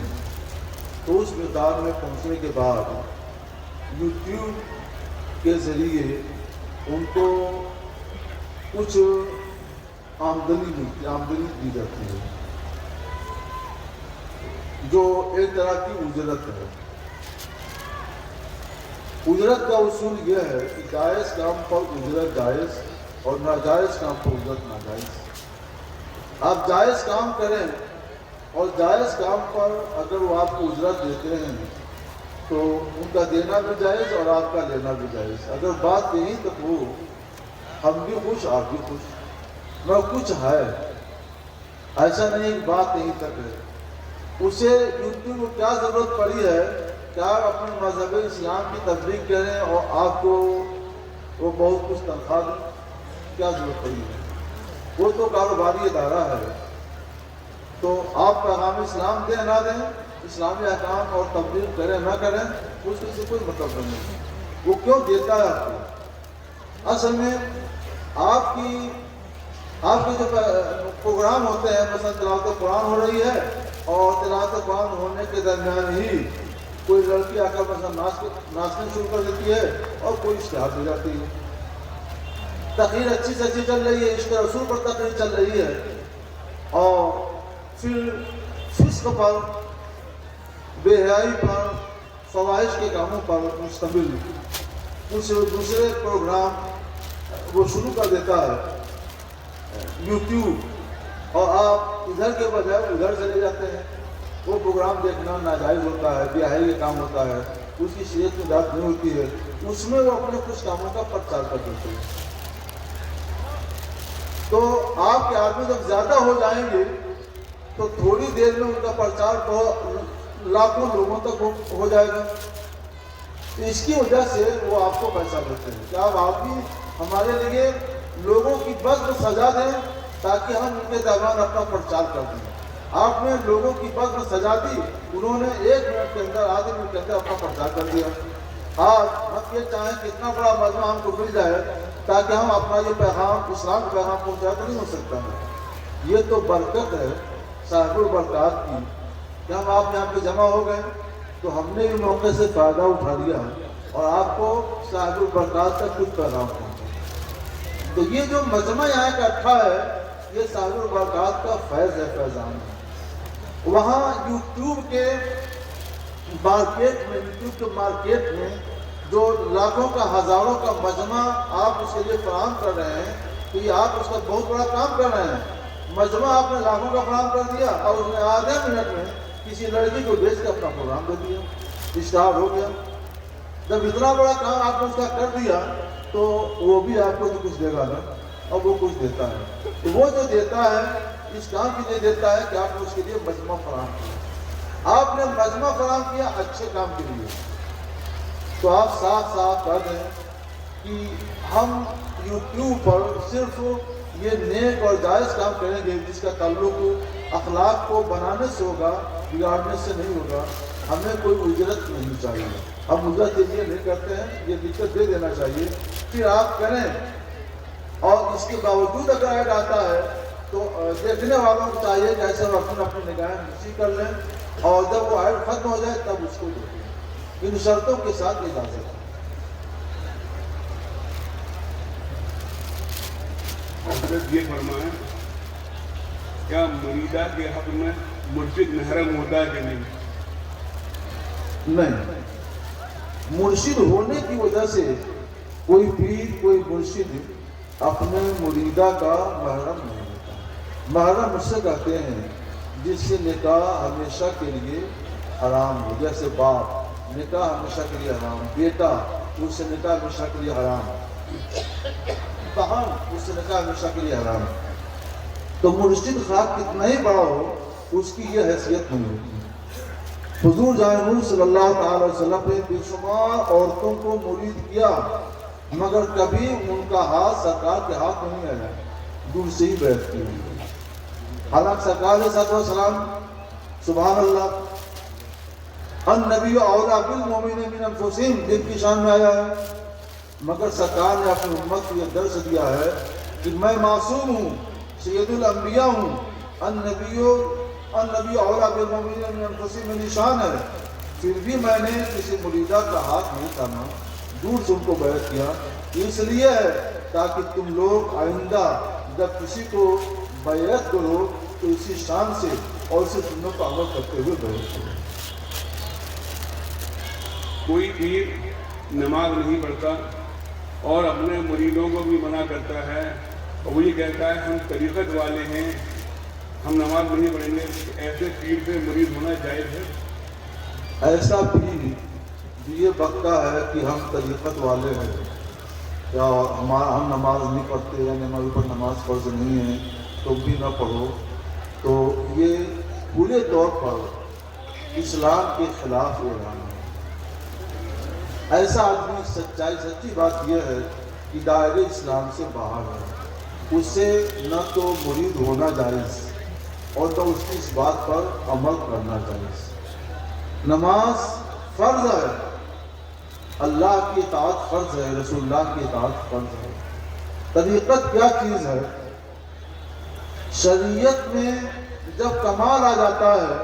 تو اس مقدار میں پہنچنے کے بعد یوٹیوب کے ذریعے ان کو کچھ آمدنی دی جاتی ہے جو ایک طرح کی اجرت ہے۔ اجرت کا اصول یہ ہے کہ جائز کام پر اجرت جائز اور ناجائز کام پر اجرت ناجائز۔ آپ جائز کام کریں اور جائز کام پر اگر وہ آپ کو اجرت دیتے ہیں تو ان کا دینا بھی جائز اور آپ کا لینا بھی جائز۔ اگر بات یہیں تک ہو، ہم بھی خوش آپ بھی خوش، نہ کچھ ہے، ایسا نہیں بات یہیں تک ہے۔ اسے یوٹیوب کو کیا ضرورت پڑی ہے کہ آپ اپنے مذہب اسلام کی تبلیغ کریں اور آپ کو وہ بہت کچھ تنخواہ دیں؟ کیا ضرورت پڑی ہے؟ وہ تو کاروباری ادارہ ہے، تو آپ پیغام اسلام دیں نہ دیں، اسلامی احکام اور تبلیغ کریں نہ کریں، اس سے کوئی مطلب نہیں۔ وہ کیوں دیتا ہے آپ کو؟ اصل میں آپ کے جو پروگرام ہوتے ہیں، مثلا تلاوت قرآن ہو رہی ہے اور تلاوت قرآن ہونے کے درمیان ہی کوئی لڑکی آ کر مثلا ناچنا شروع کر دیتی ہے اور کوئی اشتہار دے جاتی ہے، تقریر اچھی سے اچھی چل رہی ہے، عشق رسول پر تقریر چل رہی ہے، اور پھر فسق پر، بے حیائی پر، فواحش کے کاموں پر مشتمل دوسرے پروگرام وہ شروع کر دیتا ہے یوٹیوب، اور آپ ادھر کے بجائے ادھر چلے جاتے ہیں۔ وہ پروگرام دیکھنا ناجائز ہوتا ہے، بے حیائی کا کام ہوتا ہے، اس کی شریعت میں بات نہیں ہوتی ہے، اس میں وہ اپنے کچھ کاموں کا پرچار کر دیتے ہیں۔ تو آپ کے آدمی جب زیادہ ہو جائیں گے تو تھوڑی دیر میں ان کا پرچار لاکھوں لوگوں تک ہو جائے گا۔ تو اس کی وجہ سے وہ آپ کو پیسہ دیتے ہیں کہ آپ بھی ہمارے لیے لوگوں کی بد میں سزا دیں تاکہ ہم ان کے درمیان اپنا پرچار کر دیں۔ آپ نے لوگوں کی بد میں سزا دی، انہوں نے 1 منٹ کے اندر، آدھے منٹ کے اندر اپنا پرچار کر دیا۔ آج ہم یہ چاہیں کہ اتنا بڑا مجمع ہم کو مل جائے تاکہ ہم اپنا یہ پیغام، اسلام کا پیغام پہنچائے، تو نہیں ہو سکتا ہے۔ یہ تو برکت ہے صاحب البرکات کی کہ ہم آپ یہاں پہ جمع ہو گئے تو ہم نے بھی موقع سے فائدہ اٹھا لیا اور آپ کو صاحب البرکات کا کچھ پیغام پہنچا۔ تو یہ جو مجمع یہاں اکٹھا ہے، یہ صاحب البرکات کا فیض ہے، فیضان ہے۔ وہاں یوٹیوب کے مارکیٹ میں جو لاکھوں کا، ہزاروں کا مجمع آپ اس کے لیے فراہم کر رہے ہیں، تو یہ آپ اس کا بہت بڑا کام کر رہے ہیں۔ مجمع آپ نے لاکھوں کا فراہم کر دیا اور اس نے آدھے منٹ میں کسی لڑکی کو بھیج کے اپنا پروگرام دے دیا، اشتہار ہو گیا۔ جب اتنا بڑا کام آپ نے اس کا کر دیا تو وہ بھی آپ کو جو کچھ دے گا نا، اور وہ کچھ دیتا ہے، تو وہ جو دیتا ہے اس کام کے لیے دیتا ہے کہ آپ نے اس کے لیے مجمع فراہم کیا، آپ نے مجمع فراہم کیا اچھے کام کے لیے۔ تو آپ صاف صاف کہہ دیں کہ ہم یوٹیوب پر صرف یہ نیک اور جائز کام کریں گے جس کا تعلق اخلاق کو بنانے سے ہوگا، بگاڑنے سے نہیں ہوگا۔ ہمیں کوئی اجرت نہیں چاہیے، ہم اجرت کے لیے نہیں کرتے ہیں، یہ دقت دے دینا چاہیے، پھر آپ کریں۔ اور اس کے باوجود اگر ایڈ آتا ہے تو دیکھنے والوں کو چاہیے کہ ایسے وقت میں اپنی نگاہیں نیچی کر لیں، اور جب وہ ایڈ ختم ہو جائے تب اس کو دیکھیں۔ ان شرطوں کے ساتھ اجازت ہے۔ حضرت یہ فرمائیں، کیا مریدہ کے حق میں مرشد محرم ہوتا ہے کہ نہیں؟ نہیں، مرشد ہونے کی وجہ سے کوئی پیر، کوئی مرشد اپنے مریدہ کا محرم نہیں ہوتا۔ محرم اس سے کہتے ہیں جس سے نکاح ہمیشہ کے لیے حرام ہو، جیسے باپ نکاح ہمیشہ کے لیے حرام، بیٹا اس سے نکاح ہمیشہ کے لیے حرام، بہن اس سے نکاح ہمیشہ کے لیے حرام۔ تو مرشد خواہ کتنا ہی بڑا ہو، اس کی یہ حیثیت نہیں ہوتی۔ حضور جان صلی اللہ تعالی وسلم نے بے شمار عورتوں کو مرید کیا، مگر کبھی ان کا ہاتھ سرکار کے ہاتھ نہیں آیا، دور سے ہی بیعت کی ہوئی۔ حالانکہ سرکار علیہ السلام، سبحان اللہ، النبی اولیٰ بالمؤمنین من انفسہم جن کی شان میں آیا ہے، مگر سرکار نے اپنی امت کو یہ درس دیا ہے کہ میں معصوم ہوں، سید الانبیاء ہوں، النبی اولیٰ بالمؤمنین من انفسہم میری شان ہے، پھر بھی میں نے کسی مریدہ کا ہاتھ نہیں تھاما، دور سے ان کو بیعت کیا۔ اس لیے ہے تاکہ تم لوگ آئندہ جب کسی کو بیعت کرو تو اسی شان سے اور اسی سنت پر عمل کرتے ہوئے بیعت کرو۔ کوئی پیر نماز نہیں پڑھتا اور اپنے مریدوں کو بھی منع کرتا ہے، اور وہ یہ کہتا ہے ہم طریقت والے ہیں، ہم نماز نہیں پڑھیں گے، ایسے پیر سے مرید ہونا جائز ہے؟ ایسا پیر یہ بکتا ہے کہ ہم طریقت والے ہیں یا ہم نماز نہیں پڑھتے، یعنی ہمارے اوپر نماز فرض نہیں ہے تو بھی نہ پڑھو، تو یہ پورے طور پر اسلام کے خلاف اعلان ہے۔ ایسا آدمی سچی بات یہ ہے کہ دائرے اسلام سے باہر ہے، اس سے نہ تو مرید ہونا جائز اور نہ اس کی اس بات پر عمل کرنا جائز۔ نماز فرض ہے، اللہ کی اطاعت فرض ہے، رسول اللہ کی اطاعت فرض ہے، طریقت کیا چیز ہے؟ شریعت میں جب کمال آ جاتا ہے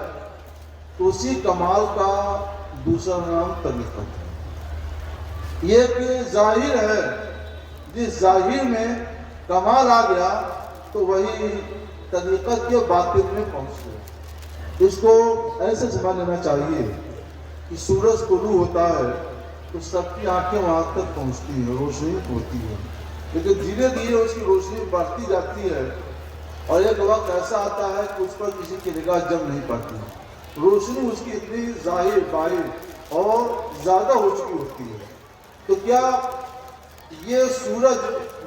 تو اسی کمال کا دوسرا نام طریقت ہے۔ یہ کہ ظاہر ہے، جس ظاہر میں کمال آ گیا تو وہی طریقت کے باطن میں پہنچ گیا۔ اس کو ایسے سمجھ لینا چاہیے کہ سورج طلوع ہوتا ہے تو سب کی آنکھیں وہاں تک پہنچتی ہیں، روشنی ہوتی ہے، لیکن دھیرے دھیرے اس کی روشنی بڑھتی جاتی ہے اور ایک وقت ایسا آتا ہے کہ اس پر کسی کی نگاہ جم نہیں پاتی، روشنی اس کی اتنی ظاہر باہر اور زیادہ ہو چکی ہوتی ہے۔ تو کیا یہ سورج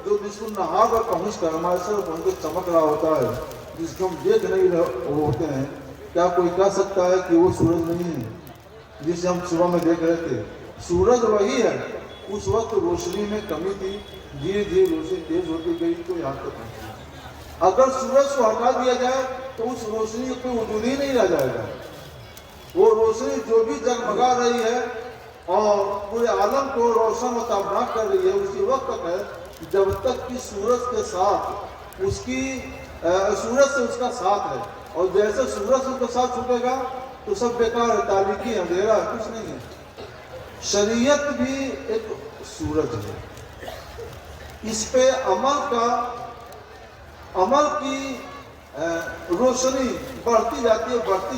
جو نصف النہار پر پہنچ کر ہمارے سر پہنچ کر چمک رہا ہوتا ہے، جس کو ہم دیکھ نہیں رہے ہوتے ہیں، کیا کوئی کہہ سکتا ہے کہ وہ سورج نہیں ہے جسے ہم صبح میں دیکھ رہے تھے؟ سورج وہی ہے، اس وقت روشنی میں کمی تھی، دھیرے دھیرے روشنی تیز ہوتی گئی تو یہاں تک پہنچی۔ اگر سورج کو ہٹا دیا جائے تو اس روشنی کوئی وجود ہی نہیں رہ جائے گا۔ وہ روشنی جو بھی جگمگا رہی ہے اور پورے عالم کو روشن و تابناک کر رہی ہے، اسی وقت تک ہے جب تک کہ سورج کے ساتھ سورج سے اس کا ساتھ ہے، اور جیسے سورج اس کے ساتھ چھوٹے گا تو سب بیکار ہے، تاریکی، اندھیرا ہے، کچھ نہیں ہے۔ شریعت بھی ایک سورج ہے، اس پہ عمل کی روشنی بڑھتی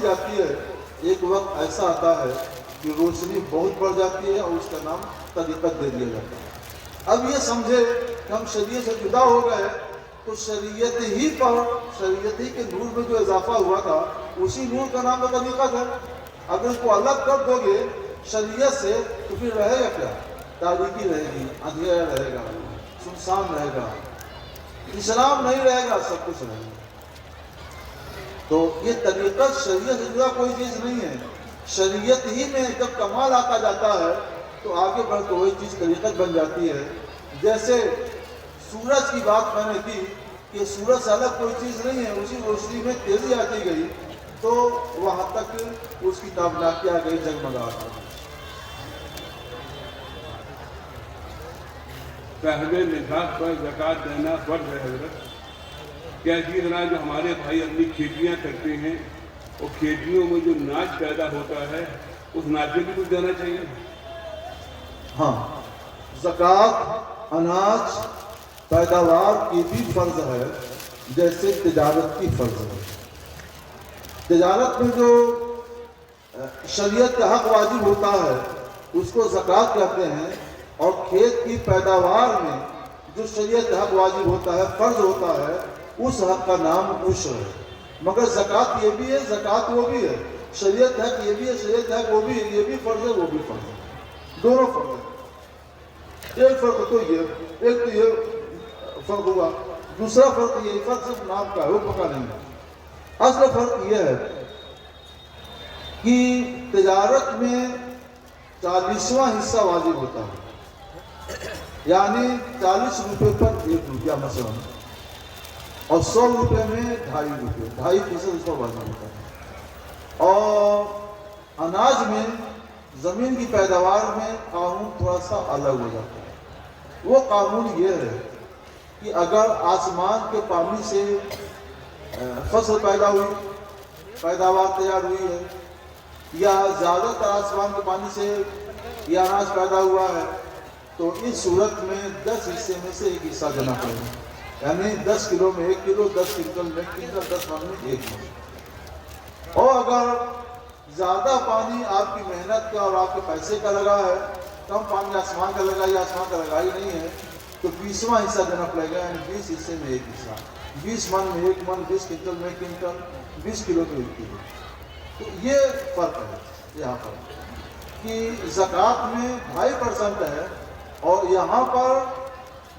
جاتی ہے، ایک وقت ایسا آتا ہے کہ روشنی بہت بڑھ جاتی ہے اور اس کا نام طریقت دے دیا جاتا ہے۔ اب یہ سمجھے کہ ہم شریعت سے جدا ہو گئے تو شریعت ہی کے نور میں جو اضافہ ہوا تھا اسی نور کا نام تو طریقت ہے۔ اگر اس کو الگ کر دو گے شریعت سے تو پھر رہے گا کیا؟ تاریکی رہے گی، اندھیرا رہے گا، سنسان رہے گا، اسلام نہیں رہے گا، سب کچھ رہے گا۔ تو یہ طریقت شریعت سے جدا کوئی چیز نہیں ہے۔ شریعت ہی میں جب کمال آتا جاتا ہے تو آگے بڑھ کے وہی چیز طریقت بن جاتی ہے۔ جیسے سورج کی بات میں نے کی کہ سورج سے الگ کوئی چیز نہیں ہے، اسی روشنی میں تیزی آتی گئی تو وہاں تک اس کی تابناکی آ گئی، جگمگاہٹ آ گئی۔ صاحب نصاب پر زکوٰۃ دینا فرض ہے حضرت۔ کیا اسی طرح جو ہمارے بھائی اپنی کھیتیاں کرتے ہیں اور کھیتیوں میں جو ناج پیدا ہوتا ہے اس ناج میں بھی کچھ دینا چاہیے؟ ہاں، زکوٰۃ اناج پیداوار کی بھی فرض ہے، جیسے تجارت کی فرض ہے۔ تجارت میں جو شریعت کا حق واجب ہوتا ہے اس کو زکوٰۃ کہتے ہیں، اور کھیت کی پیداوار میں جو شریعت کا حق واجب ہوتا ہے، فرض ہوتا ہے، اس حق کا نام عشر ہے۔ مگر زکوٰۃ یہ بھی ہے، زکوٰۃ وہ بھی ہے، شریعت حق یہ بھی ہے، شریعت حق وہ بھی ہے، یہ بھی فرض ہے، وہ بھی فرض ہے، دونوں فرض ہے۔ ایک فرق تو یہ فرق ہوا، دوسرا فرق یہ فرق صرف نام کا ہے، حکم کا نہیں ہے۔ اصل فرق یہ ہے کہ تجارت میں 40واں حصہ واجب ہوتا ہے، یعنی 40 روپے پر 1 روپیہ مثلا، اور 100 روپے میں 2.5 روپے، 2.5% اس پر واجب ہوتا ہے۔ اور اناج میں زمین کی پیداوار میں قانون تھوڑا سا الگ ہو جاتا ہے۔ وہ قانون یہ ہے کہ اگر آسمان کے پانی سے فصل پیدا ہوئی، پیداوار تیار ہوئی ہے، یا زیادہ تر آسمان کے پانی سے یہ اناج پیدا ہوا ہے، تو اس صورت میں 10 حصے میں سے 1 حصہ دینا پڑے گا، یعنی 10 کلو میں 1 کلو، 10 کنٹل میں 1 کنٹل، 10 من میں 1 من۔ اور اگر زیادہ پانی آپ کی محنت کا اور آپ کے پیسے کا لگا ہے، کم پانی آسمان کا لگا یا آسمان کا لگا ہی نہیں ہے، تو 20واں حصہ دینا پڑے گا، یعنی 20 حصے میں 1 حصہ، 20 من میں 1 من، 20 کنٹل میں 1 کنٹل، 20 کلو میں 1 کلو۔ تو یہ فرق ہے یہاں پر کہ زکوٰۃ میں 2.5% ہے اور یہاں پر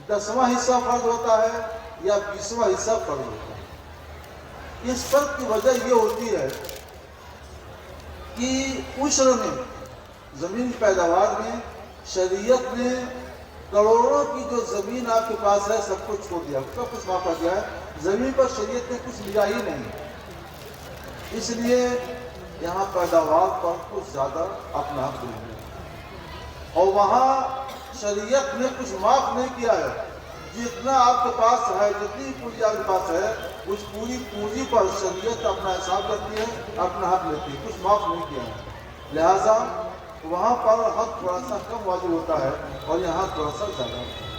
10واں حصہ فرض ہوتا ہے یا 20واں حصہ فرض ہوتا ہے۔ اس فرق کی وجہ یہ ہوتی ہے کہ عشر میں، زمین کی پیداوار میں، شریعت نے کروڑوں کی جو زمین آپ کے پاس ہے سب کو چھوڑ دیا، سب کچھ معاف کر دیا ہے، زمین پر شریعت نے کچھ لیا ہی نہیں، اس لیے یہاں پیداوار پر کچھ زیادہ اپنا حق دیا، اور وہاں شریعت نے کچھ معاف نہیں کیا ہے، جتنا آپ کے پاس ہے، جتنی پونجی آپ کے پاس ہے، اس پوری پونجی پر شریعت اپنا حساب کرتی ہے، اپنا حق لیتی ہے، کچھ معاف نہیں کیا ہے۔ لہٰذا وہاں پر حق تھوڑا سا کم واجب ہوتا ہے اور یہاں تھوڑا سا زیادہ ہوتا ہے۔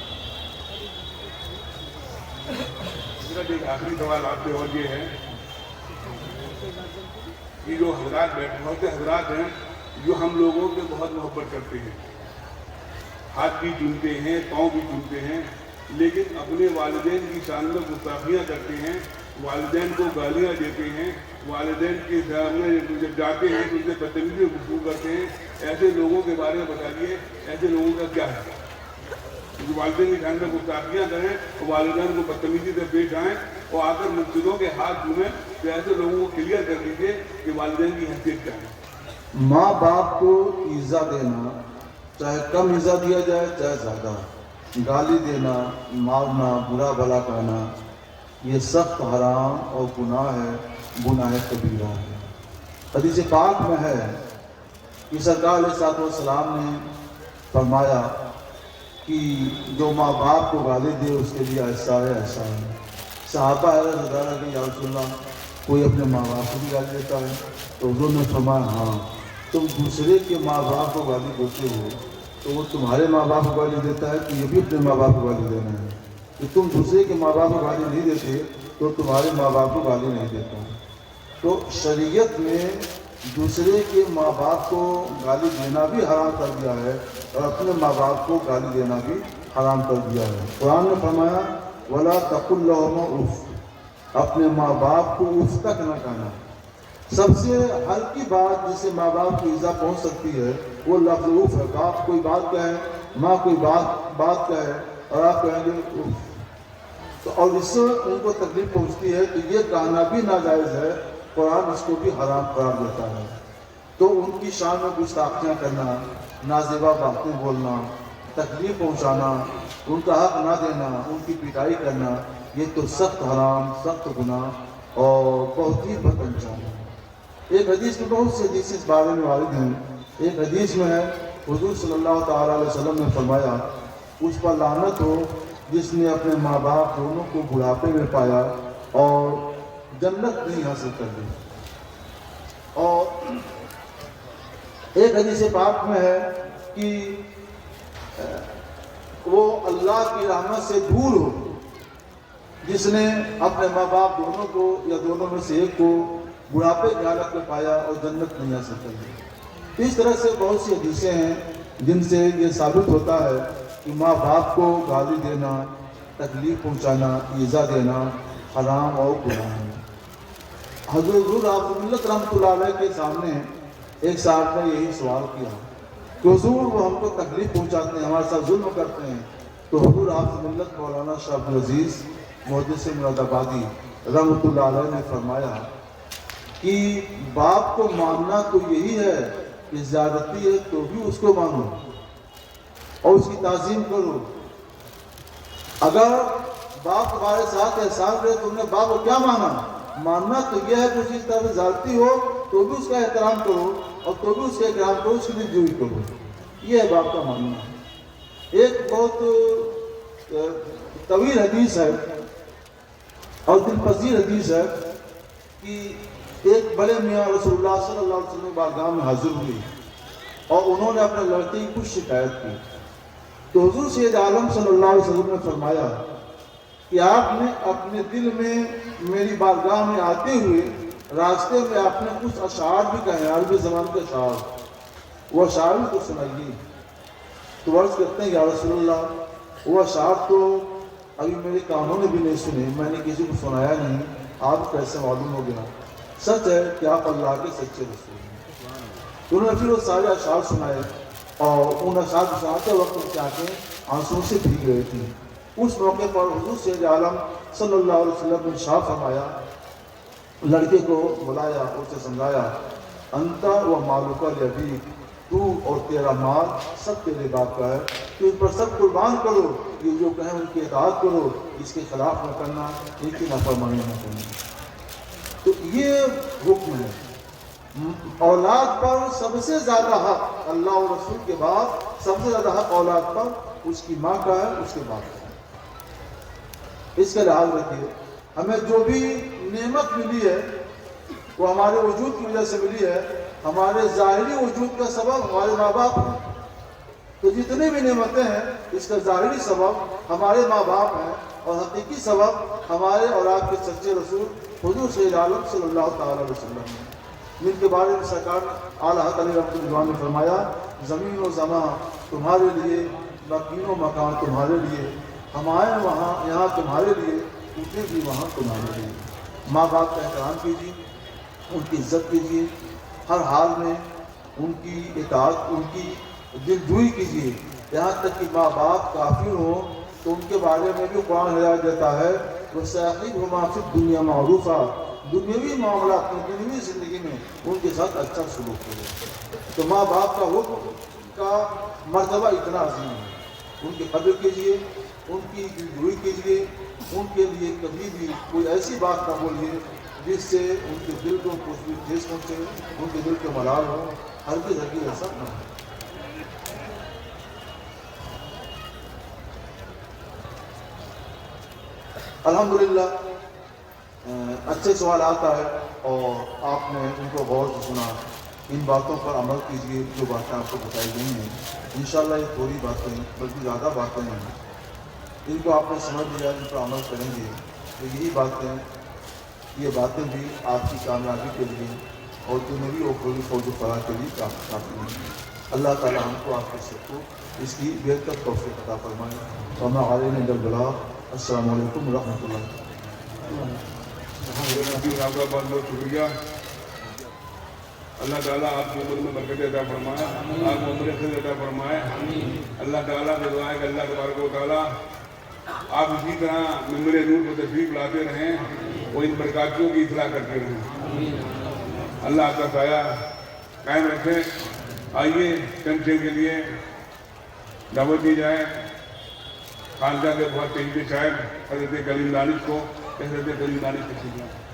ایک آخری سوال آپ سے اور یہ ہے کہ جو حضرات بیٹھے، بہت سے حضرات ہیں جو ہم لوگوں سے بہت محبت کرتے ہیں، ہاتھ بھی چومتے ہیں، پاؤں بھی چومتے ہیں، لیکن اپنے والدین کی شان میں گستاخیاں کرتے ہیں، والدین کو گالیاں دیتے ہیں، والدین کے سامنے جب جاتے ہیں تو ان سے بدتمیزی گفتگو کرتے ہیں۔ ایسے لوگوں کے بارے میں بتائیے، ایسے لوگوں کا کیا ہے؟ جو والدین کی شان میں گستاخیاں کریں اور والدین کو بدتمیزی سے پیش آئیں اور آ کر مسجدوں کے ہاتھ چومیں، تو ایسے لوگوں کو کلیئر کر دیجیے کہ والدین کی حیثیت کیا ہے۔ ماں باپ کو ایزا دینا، چاہے کم ایزا دیا جائے چاہے زیادہ، گالی دینا، مارنا، برا بھلا کہنا، یہ سخت حرام اور گناہ ہے، گناہ کبیرہ ہے۔ حدیث پاک میں ہے کہ سرکار علیہ السلام نے فرمایا کہ جو ماں باپ کو گالی دے اس کے لیے ایسا ہے ایسا ہے۔ صحابہ حیرت زدہ رہ کہ یا رسول اللہ، کوئی اپنے ماں باپ کو بھی گالی دیتا ہے؟ تو حضور نے فرمایا ہاں، تم دوسرے کے ماں باپ کو گالی دیتے ہو تو وہ تمہارے ماں باپ کو گالی دیتا ہے کہ یہ بھی اپنے ماں باپ کو گالی دینا ہے؟ کہ تم دوسرے کے ماں باپ کو گالی نہیں دیتے تو تمہارے ماں باپ کو گالی نہیں دیتا۔ تو شریعت میں دوسرے کے ماں باپ کو گالی دینا بھی حرام کر دیا ہے اور اپنے ماں باپ کو گالی دینا بھی حرام کر دیا ہے۔ قرآن نے فرمایا وَلَا تَقُلْ لَهُمَا اُفٍّ، اپنے ماں باپ کو اف تک نہ کہنا۔ سب سے ہلکی بات جس سے ماں باپ کی ایزا پہنچ سکتی ہے وہ لفظ اف ہے۔ باپ کوئی بات کہے، ماں کوئی بات کہے اور آپ کہیں گے اف، تو اور اس سے ان کو تکلیف پہنچتی ہے، تو یہ کہنا بھی ناجائز ہے، قرآن اس کو بھی حرام قرار دیتا ہے۔ تو ان کی شان میں گستاخیاں کرنا، نازیبا باتیں بولنا، تکلیف پہنچانا، ان کا حق نہ دینا، ان کی پٹائی کرنا، یہ تو سخت حرام، سخت گناہ اور بہت ہی بد انجام ہے۔ ایک حدیث میں بہت سے حدیث اس بارے میں وارد ہیں۔ ایک حدیث میں ہے حضور صلی اللہ تعالیٰ علیہ وسلم نے فرمایا اس پر لعنت ہو جس نے اپنے ماں باپ دونوں کو بڑھاپے میں پایا اور جنت نہیں حاصل کر لی۔ اور ایک حدیث پاک میں ہے کہ وہ اللہ کی رحمت سے دور ہو جس نے اپنے ماں باپ دونوں کو یا دونوں میں سے ایک کو بڑھاپے کی حالت میں پایا اور جنت نہیں حاصل کر لی۔ اس طرح سے بہت سی حدیثیں ہیں جن سے یہ ثابت ہوتا ہے کہ ماں باپ کو گالی دینا، تکلیف پہنچانا، ایذا دینا حرام اور گناہ ہے۔ حضور آپ ملت رحمۃ اللہ علیہ کے سامنے ایک صاحب نے یہی سوال کیا کہ حضور وہ ہم کو تکلیف پہنچاتے ہیں، ہمارے ساتھ ظلم کرتے ہیں، تو حضور آپ ملت مولانا شاہ عبدالعزیز محدث مراد آبادی رحمۃ اللہ علیہ نے فرمایا کہ باپ کو ماننا تو یہی ہے کہ زیادتی ہے تو بھی اس کو مانو اور اس کی تعظیم کرو۔ اگر باپ تمہارے ساتھ احسان کرے، تم نے باپ کو کیا مانا؟ ماننا تو یہ ہے کہ اس کی طرف زیادتی ہو تو بھی اس کا احترام کرو اور تو بھی اس کا اکرام کرو، اس کی بھی جوئی کرو۔ یہ ہے باپ کا ماننا۔ ایک بہت طویل حدیث ہے اور دل پذیر حدیث ہے کہ ایک بڑے میاں رسول اللہ صلی اللہ علیہ وسلم بارگاہ میں حاضر ہوئی اور انہوں نے اپنے لڑکے کی کچھ شکایت کی، تو حضور سید عالم صلی اللہ علیہ وسلم نے فرمایا کہ آپ نے اپنے دل میں میری بارگاہ میں آتے ہوئے راستے میں آپ نے کچھ اشعار بھی کہے، عربی زبان کے اشعار، وہ اشعار بھی تو سنائیے۔ تو عرض کرتے ہیں یا رسول اللہ وہ اشعار تو ابھی میرے کانوں نے بھی نہیں سنے، میں نے کسی کو سنایا نہیں، آپ کیسے معلوم ہو گیا؟ سچ ہے کہ آپ اللہ کے سچے رسول ہیں۔ تو انہوں نے پھر وہ سارے اشعار سنائے اور ان اشعار کو سناتے وقت ان کی آنکھیں آنسوں سے بھیگ گئی تھیں۔ اس موقع پر حضور سید عالم صلی اللہ علیہ وسلم نے ارشاد فرمایا، لڑکے کو بلایا، اسے سمجھایا، انتا و مالک لابیک، تو اور تیرا مال سب تیرے باپ کا ہے، تو ان پر سب قربان کرو، یہ جو کہیں ان کی اطاعت کرو، اس کے خلاف نہ کرنا، ان کی نافرمانی نہ کرنا۔ تو یہ حکم ہے۔ اولاد پر سب سے زیادہ حق اللہ اور رسول کے بعد سب سے زیادہ حق اولاد پر اس کی ماں کا ہے، اس کے باپ کا ہے۔ اس کا لحاظ رکھیے. ہمیں جو بھی نعمت ملی ہے وہ ہمارے وجود کی وجہ سے ملی ہے. ہمارے ظاہری وجود کا سبب ہمارے ماں باپ ہیں. تو جتنی بھی نعمتیں ہیں اس کا ظاہری سبب ہمارے ماں باپ ہیں اور حقیقی سبب ہمارے اور آپ کے سچے رسول حضور سید عالم صلی اللہ تعالیٰ علیہ وسلم ہیں، جن کے بارے میں سرکار اعلیٰ حضرت علی رحمۃ اللہ نے فرمایا زمین و زمان تمہارے لیے، مکین و مکان تمہارے لیے، ہم آئے وہاں یہاں تمہارے لیے، اٹھے بھی وہاں تمہارے لیے. ماں باپ کا احترام کیجیے، ان کی عزت کیجیے، ہر حال میں ان کی اطاعت، ان کی دلجوئی کیجیے. یہاں تک کہ ماں باپ کافر ہوں تو ان کے بارے میں بھی قرآن ہدایت دیتا ہے وَصَاحِبْهُمَا فِي الدُّنْيَا مَعْرُوفًا، دنیاوی معاملات میں، دنیاوی زندگی میں ان کے ساتھ اچھا سلوک کرے. تو ماں باپ کا حکم کا مرتبہ اتنا عظیم ہے. ان کی قدر کیجیے، ان کی دلجوئی کیجیے، ان کے لیے کبھی بھی کوئی ایسی بات نہ بولیے جس سے ان کے دل کو کچھ بھی ٹھیس پہنچے، ان کے دل کے ملال ہو. ہرگز ایسا نہ ہو. الحمدللہ اچھے سوالات آئے اور آپ نے ان کو غور سے سنا. ان باتوں پر عمل کیجیے جو باتیں آپ کو بتائی گئی ہیں. انشاءاللہ یہ تھوڑی باتیں بلکہ زیادہ باتیں ہیں، ان کو آپ نے سمجھ لیا، ان پر عمل کریں گے تو یہی باتیں، یہ باتیں بھی آپ کی کامیابی کے لیے اور دنیوی اور اخروی فوج و فلاح کے لیے کافی ہیں. اللہ تعالی ہم کو آپ کے سب کو اس کی بہتر توفیق عطا فرمائے. وما علینا الا البلاغ. السلام علیکم ورحمۃ اللہ. آپ کا بہت بہت شکریہ. اللہ تعالیٰ آپ کی عمر میں برکت عطا فرمائے، آپ کو عمر خیر عطا فرمائے. اللہ تعالیٰ سے دعا ہے کہ اللہ تبارک و تعالیٰ آپ اسی طرح ممبر نور کو تشریف لاتے رہیں اور ان برکاتوں کی اصلاح کرتے رہیں. اللہ آپ کا سایہ قائم رکھے. آئیے چند شیر کے لیے دعوت دی جائے خانقاہ کے بہت قیمتی شاعر حضرت کلیم دانش کو. حضرت کلیم دانش تشریف لائیں.